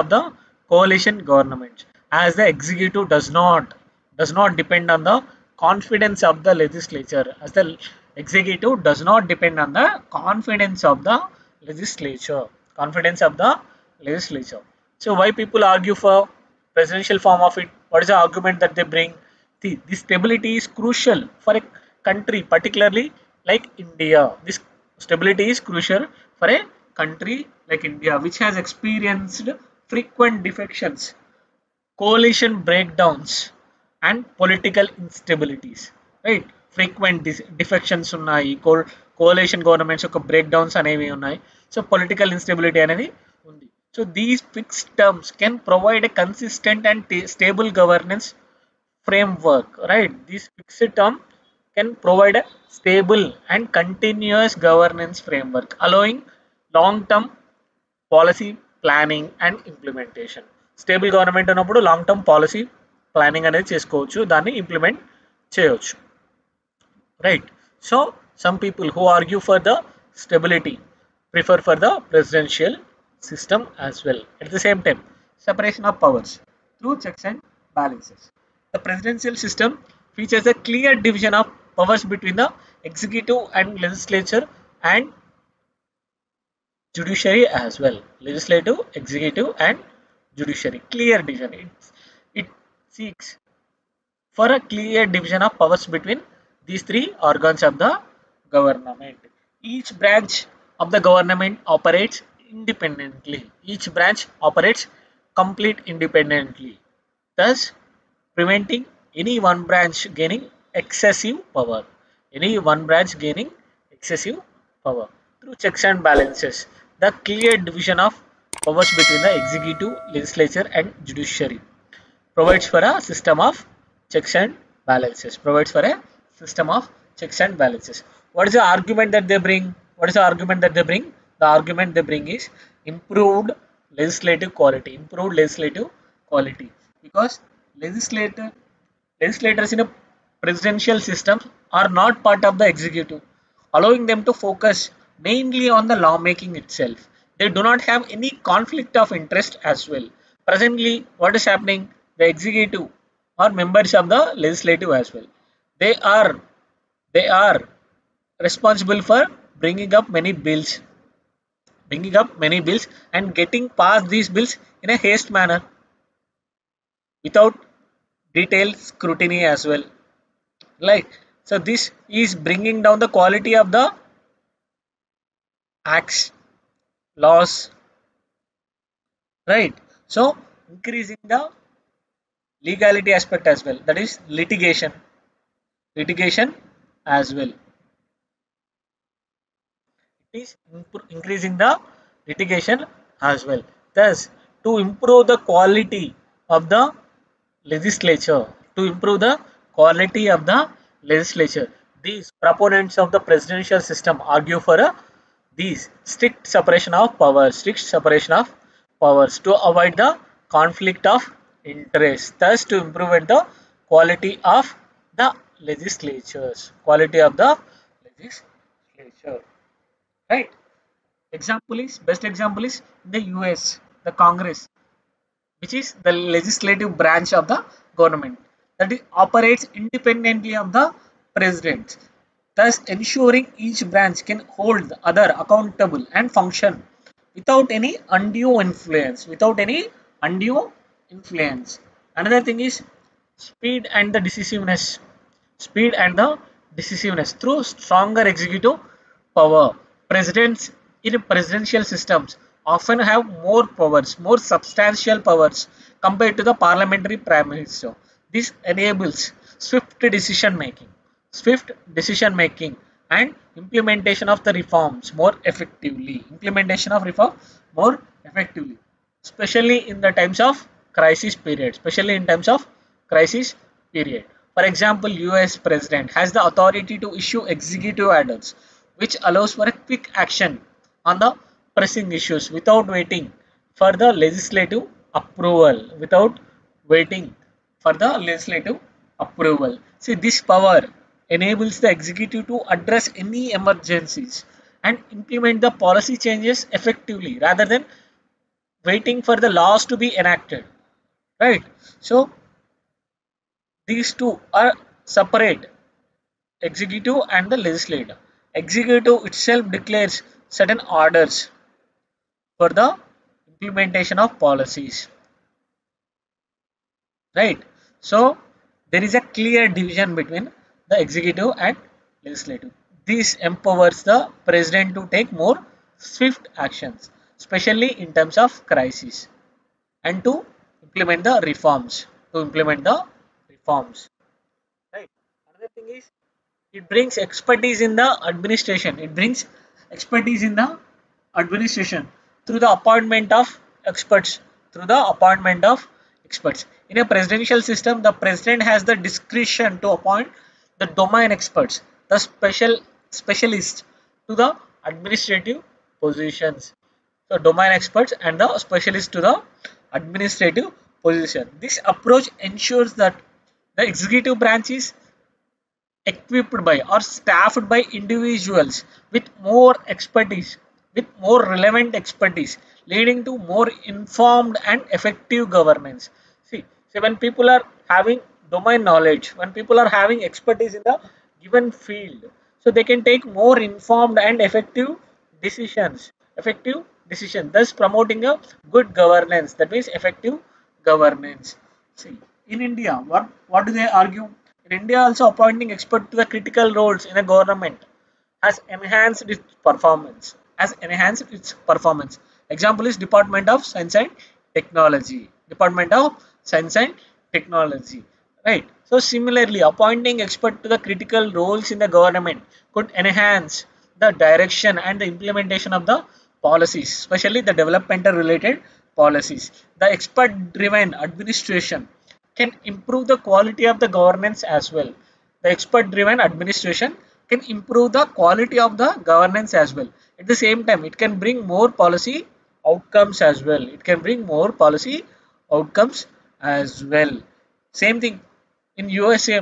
Speaker 1: of the coalition governments, as the executive does not depend on the confidence of the legislature, So why people argue for presidential form of it? What is the argument that they bring? This stability is crucial for a country, particularly like India. This stability is crucial for a country like India, which has experienced frequent defections, coalition breakdowns, and political instabilities. Right? Frequent defections ఉన్నాయి, coalition governments యొక్క breakdowns అనేవి ఉన్నాయి. So political instability అనేది ఉంది. So these fixed terms can provide a consistent and stable governance framework. Right? This fixed term can provide a stable and continuous governance framework, allowing long-term policy planning and implementation. Stable government ఉన్నప్పుడు long term policy planning అనేది చేసుకోవచ్చు, దాన్ని implement చేయవచ్చు, right. So some people who argue for the stability prefer for the presidential system as well. At the same time, separation of powers through checks and balances. The presidential system features a clear division of powers between the executive and legislature and judiciary as well. Legislative, executive, and judiciary. Clear division. It seeks for a clear division of powers between these three organs of the government. Each branch of the government operates independently. Each branch operates complete independently, thus preventing any one branch gaining excessive power. Through checks and balances, the clear division of powers between the executive, legislature, and judiciary provides for a system of checks and balances. What is the argument that they bring? The argument they bring is improved legislative quality. Because legislators in a presidential system are not part of the executive, allowing them to focus mainly on the lawmaking itself. They do not have any conflict of interest as well. Presently, what is happening? The executive are members of the legislative as well. They are responsible for bringing up many bills and getting past these bills in a haste manner without detailed scrutiny as well. So this is bringing down the quality of the acts, laws, right? So increasing the legality aspect as well, that is litigation as well. Is increasing the litigation as well. Thus, to improve the quality of the legislature, these proponents of the presidential system argue for these strict separation of powers to avoid the conflict of interest. Thus, to improve the quality of the legislature. Right? Best example is the US, the Congress, which is the legislative branch of the government that operates independently of the president, thus ensuring each branch can hold the other accountable and function without any undue influence. Another thing is speed and the decisiveness. Speed and the decisiveness through stronger executive power. Presidents in presidential systems often have more powers, more substantial powers compared to the parliamentary prime minister. This enables swift decision making, and implementation of the reforms more effectively. Implementation of reform more effectively, especially in the times of crisis period. Especially in times of crisis period. For example, US president has the authority to issue executive orders, which allows for a quick action on the pressing issues without waiting for the legislative approval. Without waiting for the legislative approval. See, this power enables the executive to address any emergencies and implement the policy changes effectively rather than waiting for the laws to be enacted. Right? So, these two are separate, executive and the legislative. Executive itself declares certain orders for the implementation of policies. Right? So there is a clear division between the executive and legislative. This empowers the president to take more swift actions, especially in terms of crisis, and to implement the reforms. To implement the reforms. Right. Another thing is it brings expertise in the administration. It brings expertise in the administration through the appointment of experts. Through the appointment of experts. In a presidential system, the president has the discretion to appoint the domain experts, the specialists to the administrative positions. So domain experts and the specialists to the administrative position. This approach ensures that the executive branch is equipped by or staffed by individuals with more expertise, with more relevant expertise, leading to more informed and effective governance. See, when people are having domain knowledge, when people are having expertise in the given field, so they can take more informed and effective decisions, thus promoting a good governance. That means effective governance. See, in India, what do they argue? In India, also appointing expert to the critical roles in a government has enhanced its performance. Has enhanced its performance. Example is Department of Science and Technology. Department of Science and Technology. Right. So similarly, appointing expert to the critical roles in the government could enhance the direction and the implementation of the policies, especially the developmental related policies. The expert driven administration can improve the quality of the governance as well. The expert driven administration can improve the quality of the governance as well. At the same time, it can bring more policy outcomes as well. It can bring more policy outcomes as well. Same thing in USA,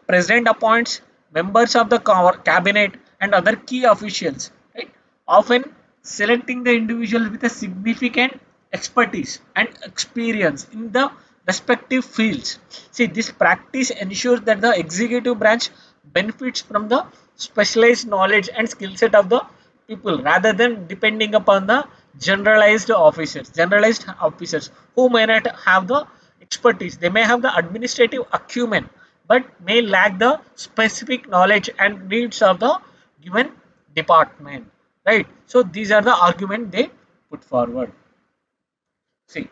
Speaker 1: president appoints members of the cabinet and other key officials, right? Often selecting the individual with a significant expertise and experience in the respective fields. See, this practice ensures that the executive branch benefits from the specialized knowledge and skill set of the people rather than depending upon the generalized officers who may not have the expertise. They may have the administrative acumen but may lack the specific knowledge and needs of the given department, right? So these are the argument they put forward. See,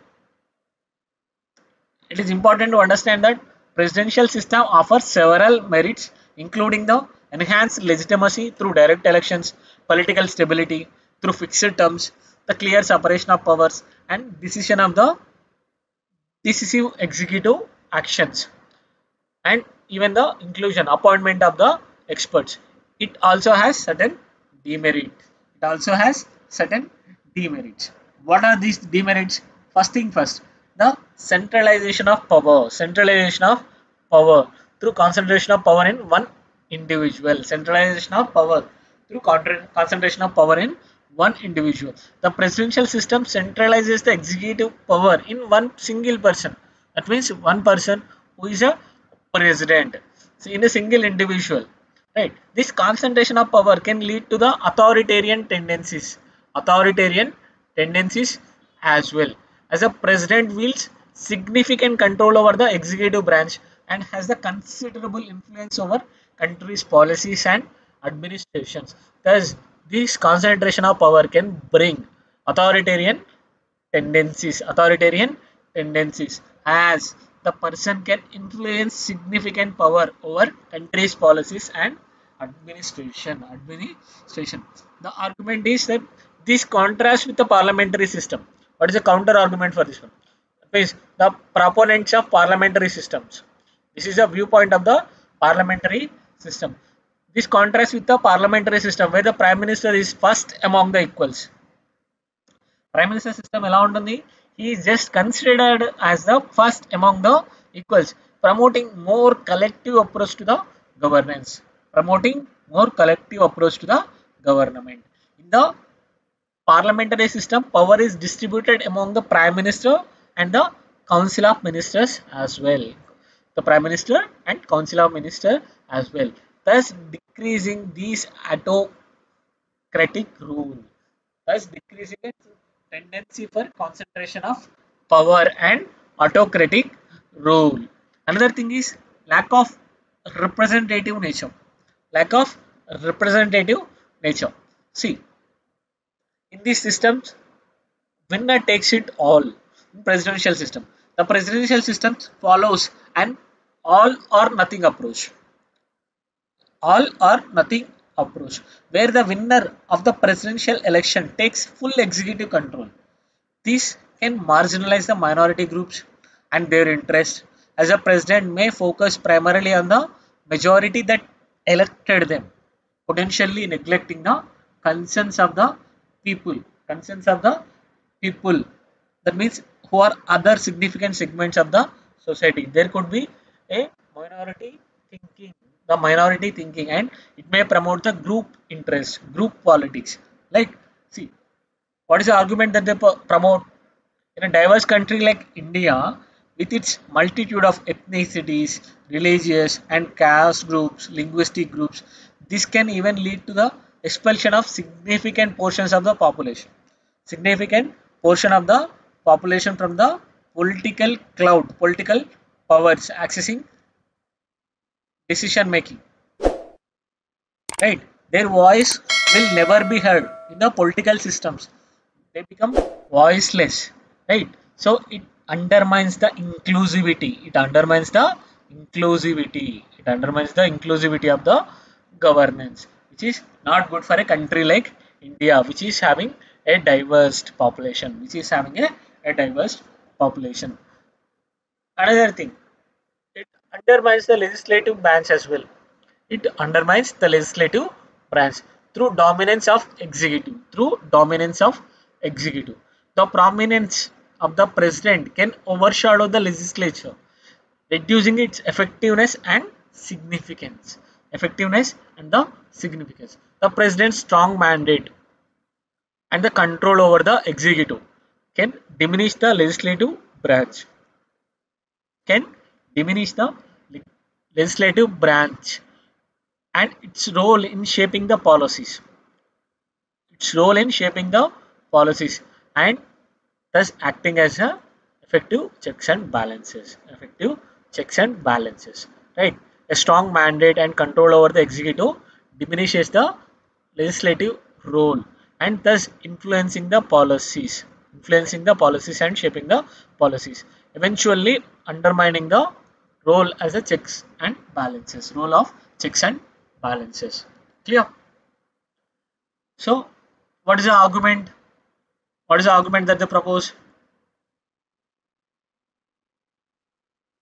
Speaker 1: it is important to understand that presidential system offers several merits, including the enhanced legitimacy through direct elections, political stability through fixed terms, the clear separation of powers, and decision of the decisive executive actions, and even the inclusion appointment of the experts. It also has certain demerit. It also has certain demerits. What are these demerits? First thing first, the centralization of power through concentration of power in one individual. Centralization of power through concentration of power in one individual. The presidential system centralizes the executive power in one single person. That means one person who is a president. So in a single individual, right? This concentration of power can lead to the authoritarian tendencies as well, as a president wields significant control over the executive branch and has the considerable influence over country's policies and administrations. Thus, this concentration of power can bring authoritarian authoritarian tendencies, as the person can influence significant power over country's policies and administration. The argument is that this contrasts with the parliamentary system. What is the counter argument for this one? Is the proponents of parliamentary systems. This is a viewpoint of the parliamentary system. This contrasts with the parliamentary system where the prime minister is first among the equals. Prime Minister system ఎలా ఉంటుంది? He is just considered as the first among the equals, promoting more collective approach to the governance. Promoting more collective approach to the government. In the parliamentary system, power is distributed among the Prime Minister and the Council of Ministers as well. The Prime Minister and Council of Ministers as well, thus decreasing these autocratic rule. Thus decreasing its tendency for concentration of power and autocratic rule. Another thing is lack of representative nature. Lack of representative nature. See, in these systems, winner takes it all. In presidential system, the presidential system follows an all or nothing approach. All or nothing approach, where the winner of the presidential election takes full executive control. This can marginalize the minority groups and their interests, as a president may focus primarily on the majority that elected them, potentially neglecting the concerns of the people. Concerns of the people. That means who are other significant segments of the society. There could be a minority thinking, and it may promote the group interest, group politics. Like, see, what is the argument that they promote? In a diverse country like India, with its multitude of ethnicities, religious and caste groups, linguistic groups, this can even lead to the expulsion of significant portions of the population. Significant portion of the population from the political cloud, political powers accessing decision making. Right? Their voice will never be heard in the political systems. They become voiceless. Right? So it undermines the inclusivity. It undermines the inclusivity of the governance, which is not good for a country like India, which is having a diverse population. Another thing, it undermines the legislative branch as well. It undermines the legislative branch through dominance of executive. The prominence of the president can overshadow the legislature, reducing its effectiveness and significance. The president's strong mandate and the control over the executive can diminish the legislative branch. And its role in shaping the policies. And thus acting as a effective checks and balances. Right? A strong mandate and control over the executive diminishes the legislative role and thus influencing the policies and shaping the policies, eventually undermining the role as a checks and balances. Clear? So, what is the argument? That they propose?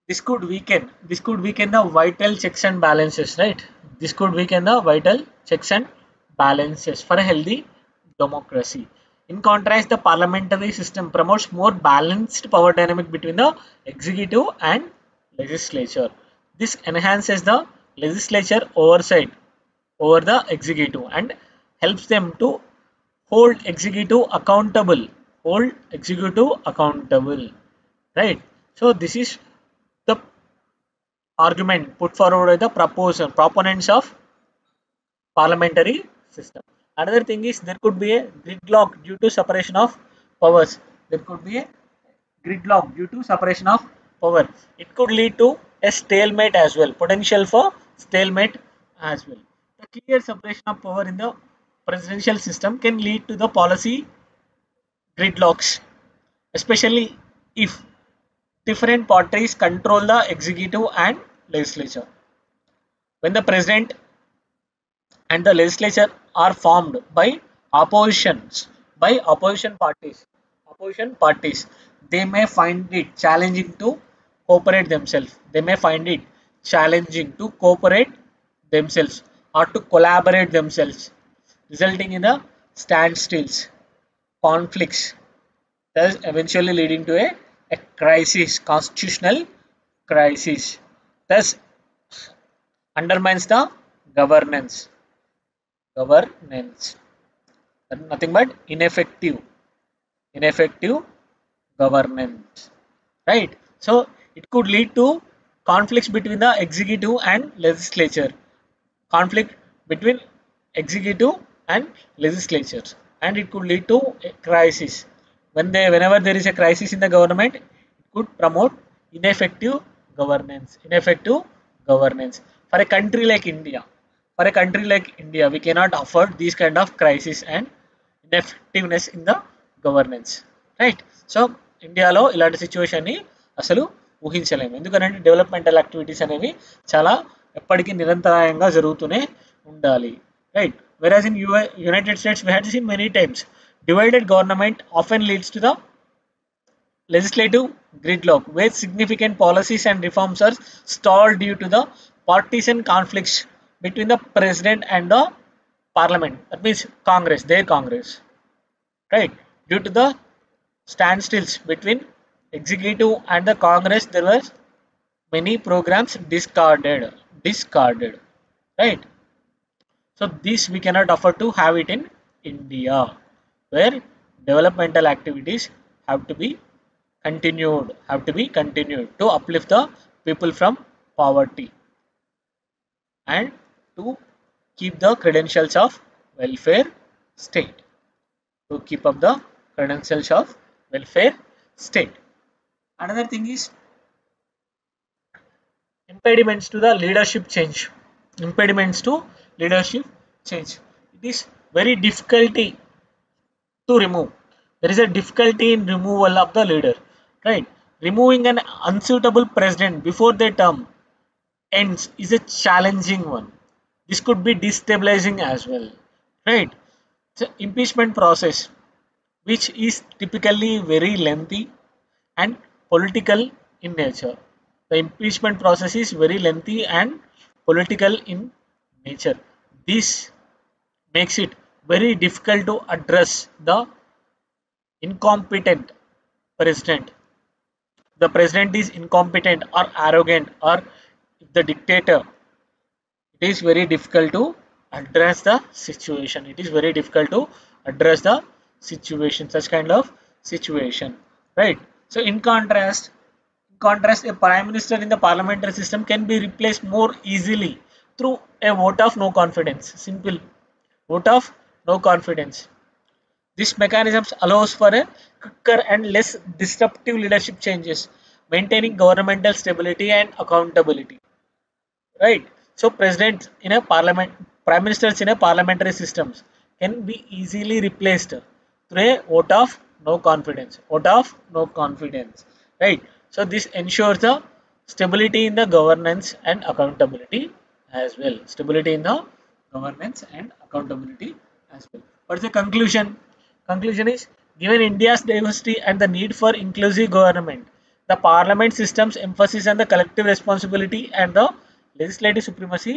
Speaker 1: This could weaken the vital checks and balances, right? This could weaken the vital checks and balances for a healthy democracy. In contrast, the parliamentary system promotes more balanced power dynamic between the executive and legislature. This enhances the legislature oversight over the executive and helps them to hold executive accountable. Right? So this is the argument put forward by the proponents of parliamentary system. Another thing is there could be a gridlock due to separation of powers. gridlock due to separation of power. It could lead to a stalemate as well, potential for stalemate as well. The clear separation of power in the presidential system can lead to the policy gridlocks, especially if different parties control the executive and legislature. When the president and the legislature are formed by opposition parties, they may find it challenging to cooperate themselves. They may find it challenging to cooperate themselves or to collaborate themselves, resulting in a standstills, conflicts, thus eventually leading to a crisis, constitutional crisis, thus undermines the governance. Governance. Nothing but ineffective governance. Right? So it could lead to conflicts between the executive and legislature. Conflict between executive and legislatures, and it could lead to a crisis. Whenever there is a crisis in the government, it could promote ineffective governance. For a country like India, we cannot afford these kind of crisis and ineffectiveness in the governance, right? So ఇండియాలో ఇలాంటి సిచ్యువేషన్ని అసలు ఊహించలేము, ఎందుకంటే developmental activities అనేవి చాలా ఎప్పటికీ నిరంతరాయంగా జరుగుతూనే ఉండాలి, right? Whereas in United states we had seen many times divided government often leads to the legislative gridlock, where significant policies and reforms are stalled due to the partisan conflicts between the president and the parliament. That means Congress, right? Due to the standstills between executive and the Congress, there were many programs discarded, right? So this we cannot afford to have it in India, where developmental activities have to be continued to uplift the people from poverty and to keep the credentials of welfare state. Another thing is impediments to the leadership change. It is very difficulty to remove. There is a difficulty in removal of the leader, right? Removing an unsuitable president before their term ends is a challenging one. This could be destabilizing as well, right? So impeachment process, which is typically very lengthy and political in nature. The impeachment process is very lengthy and political in nature. This makes it very difficult to address the incompetent president. The president is incompetent or arrogant or the dictator. It is very difficult to address the situation. Such kind of situation, right? So in contrast, a prime minister in the parliamentary system can be replaced more easily through a vote of no confidence. Simple vote of no confidence. This mechanism allows for a quicker and less disruptive leadership changes, maintaining governmental stability and accountability, right? So prime ministers in a parliamentary systems can be easily replaced through a vote of no confidence, right? So this ensures the stability in the governance and accountability as well. What's the conclusion? Conclusion is, given India's diversity and the need for inclusive government, the parliament system's emphasis on the collective responsibility and the legislative supremacy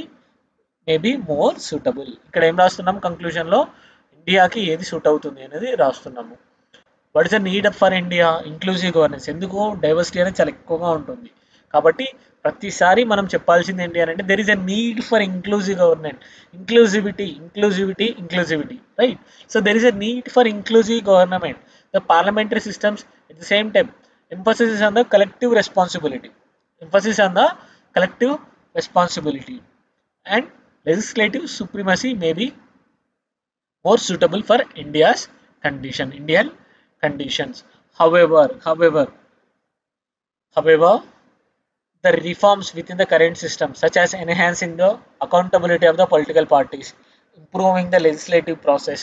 Speaker 1: may be more suitable. ఇక్కడ ఏం రాస్తున్నాం conclusion లో? ఇండియాకి ఏది suit అవుతుంది అనేది రాస్తున్నాము. What is the need for India? Inclusive governance. ఎందుకు? డైవర్సిటీ అనేది చాలా ఎక్కువగా ఉంటుంది కాబట్టి ప్రతిసారి మనం చెప్పాల్సింది ఏంటి అని అంటే, there is a need for inclusive governance. Inclusivity, right? So there is a need for inclusive government. The parliamentary systems at the same time emphasis on the collective responsibility and legislative supremacy may be more suitable for Indian conditions. However, However, the reforms within the current system, such as enhancing the accountability of the political parties, improving the legislative process,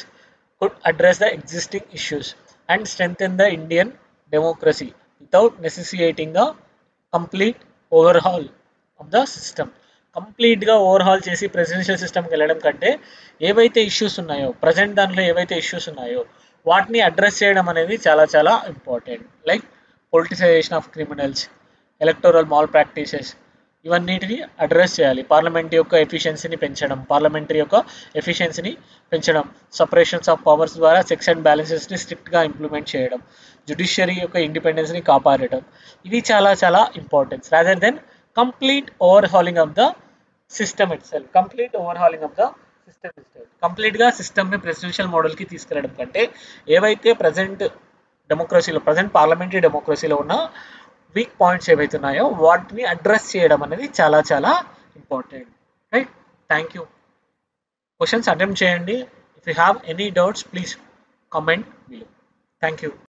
Speaker 1: could address the existing issues and strengthen the Indian democracy without necessitating a complete overhaul of the system. కంప్లీట్గా overhaul చేసి presidential సిస్టమ్కి వెళ్ళడం కంటే ఏవైతే issues ఉన్నాయో present దాంట్లో ఏవైతే issues ఉన్నాయో వాటిని అడ్రస్ చేయడం అనేది చాలా చాలా important. Like politicisation of criminals, electoral mall practices, ఇవన్నిటిని అడ్రస్ చేయాలి. పార్లమెంట్ యొక్క ఎఫిషియన్సీని పెంచడం, పార్లమెంటరీ యొక్క ఎఫిషియన్సీని పెంచడం, సపరేషన్స్ ఆఫ్ పవర్స్ ద్వారా చెక్స్ అండ్ బ్యాలెన్సెస్ని స్ట్రిక్ట్గా ఇంప్లిమెంట్ చేయడం, జ్యుడిషియరీ యొక్క ఇండిపెండెన్స్ని కాపాడటం, ఇవి చాలా చాలా importance rather than complete overhauling of the system itself. Complete overhauling of the system itself, కంప్లీట్గా సిస్టమ్ని ప్రెసిడెన్షియల్ మోడల్కి తీసుకెళ్లడం కంటే ఏవైతే ప్రజెంట్ డెమోక్రసీలో ప్రజెంట్ పార్లమెంటరీ డెమోక్రసీలో ఉన్న వీక్ పాయింట్స్ ఏవైతే ఉన్నాయో వాటిని అడ్రస్ చేయడం అనేది చాలా చాలా important. Right, thank you. Questions attempt చేయండి. If you have any doubts please comment below. Thank you.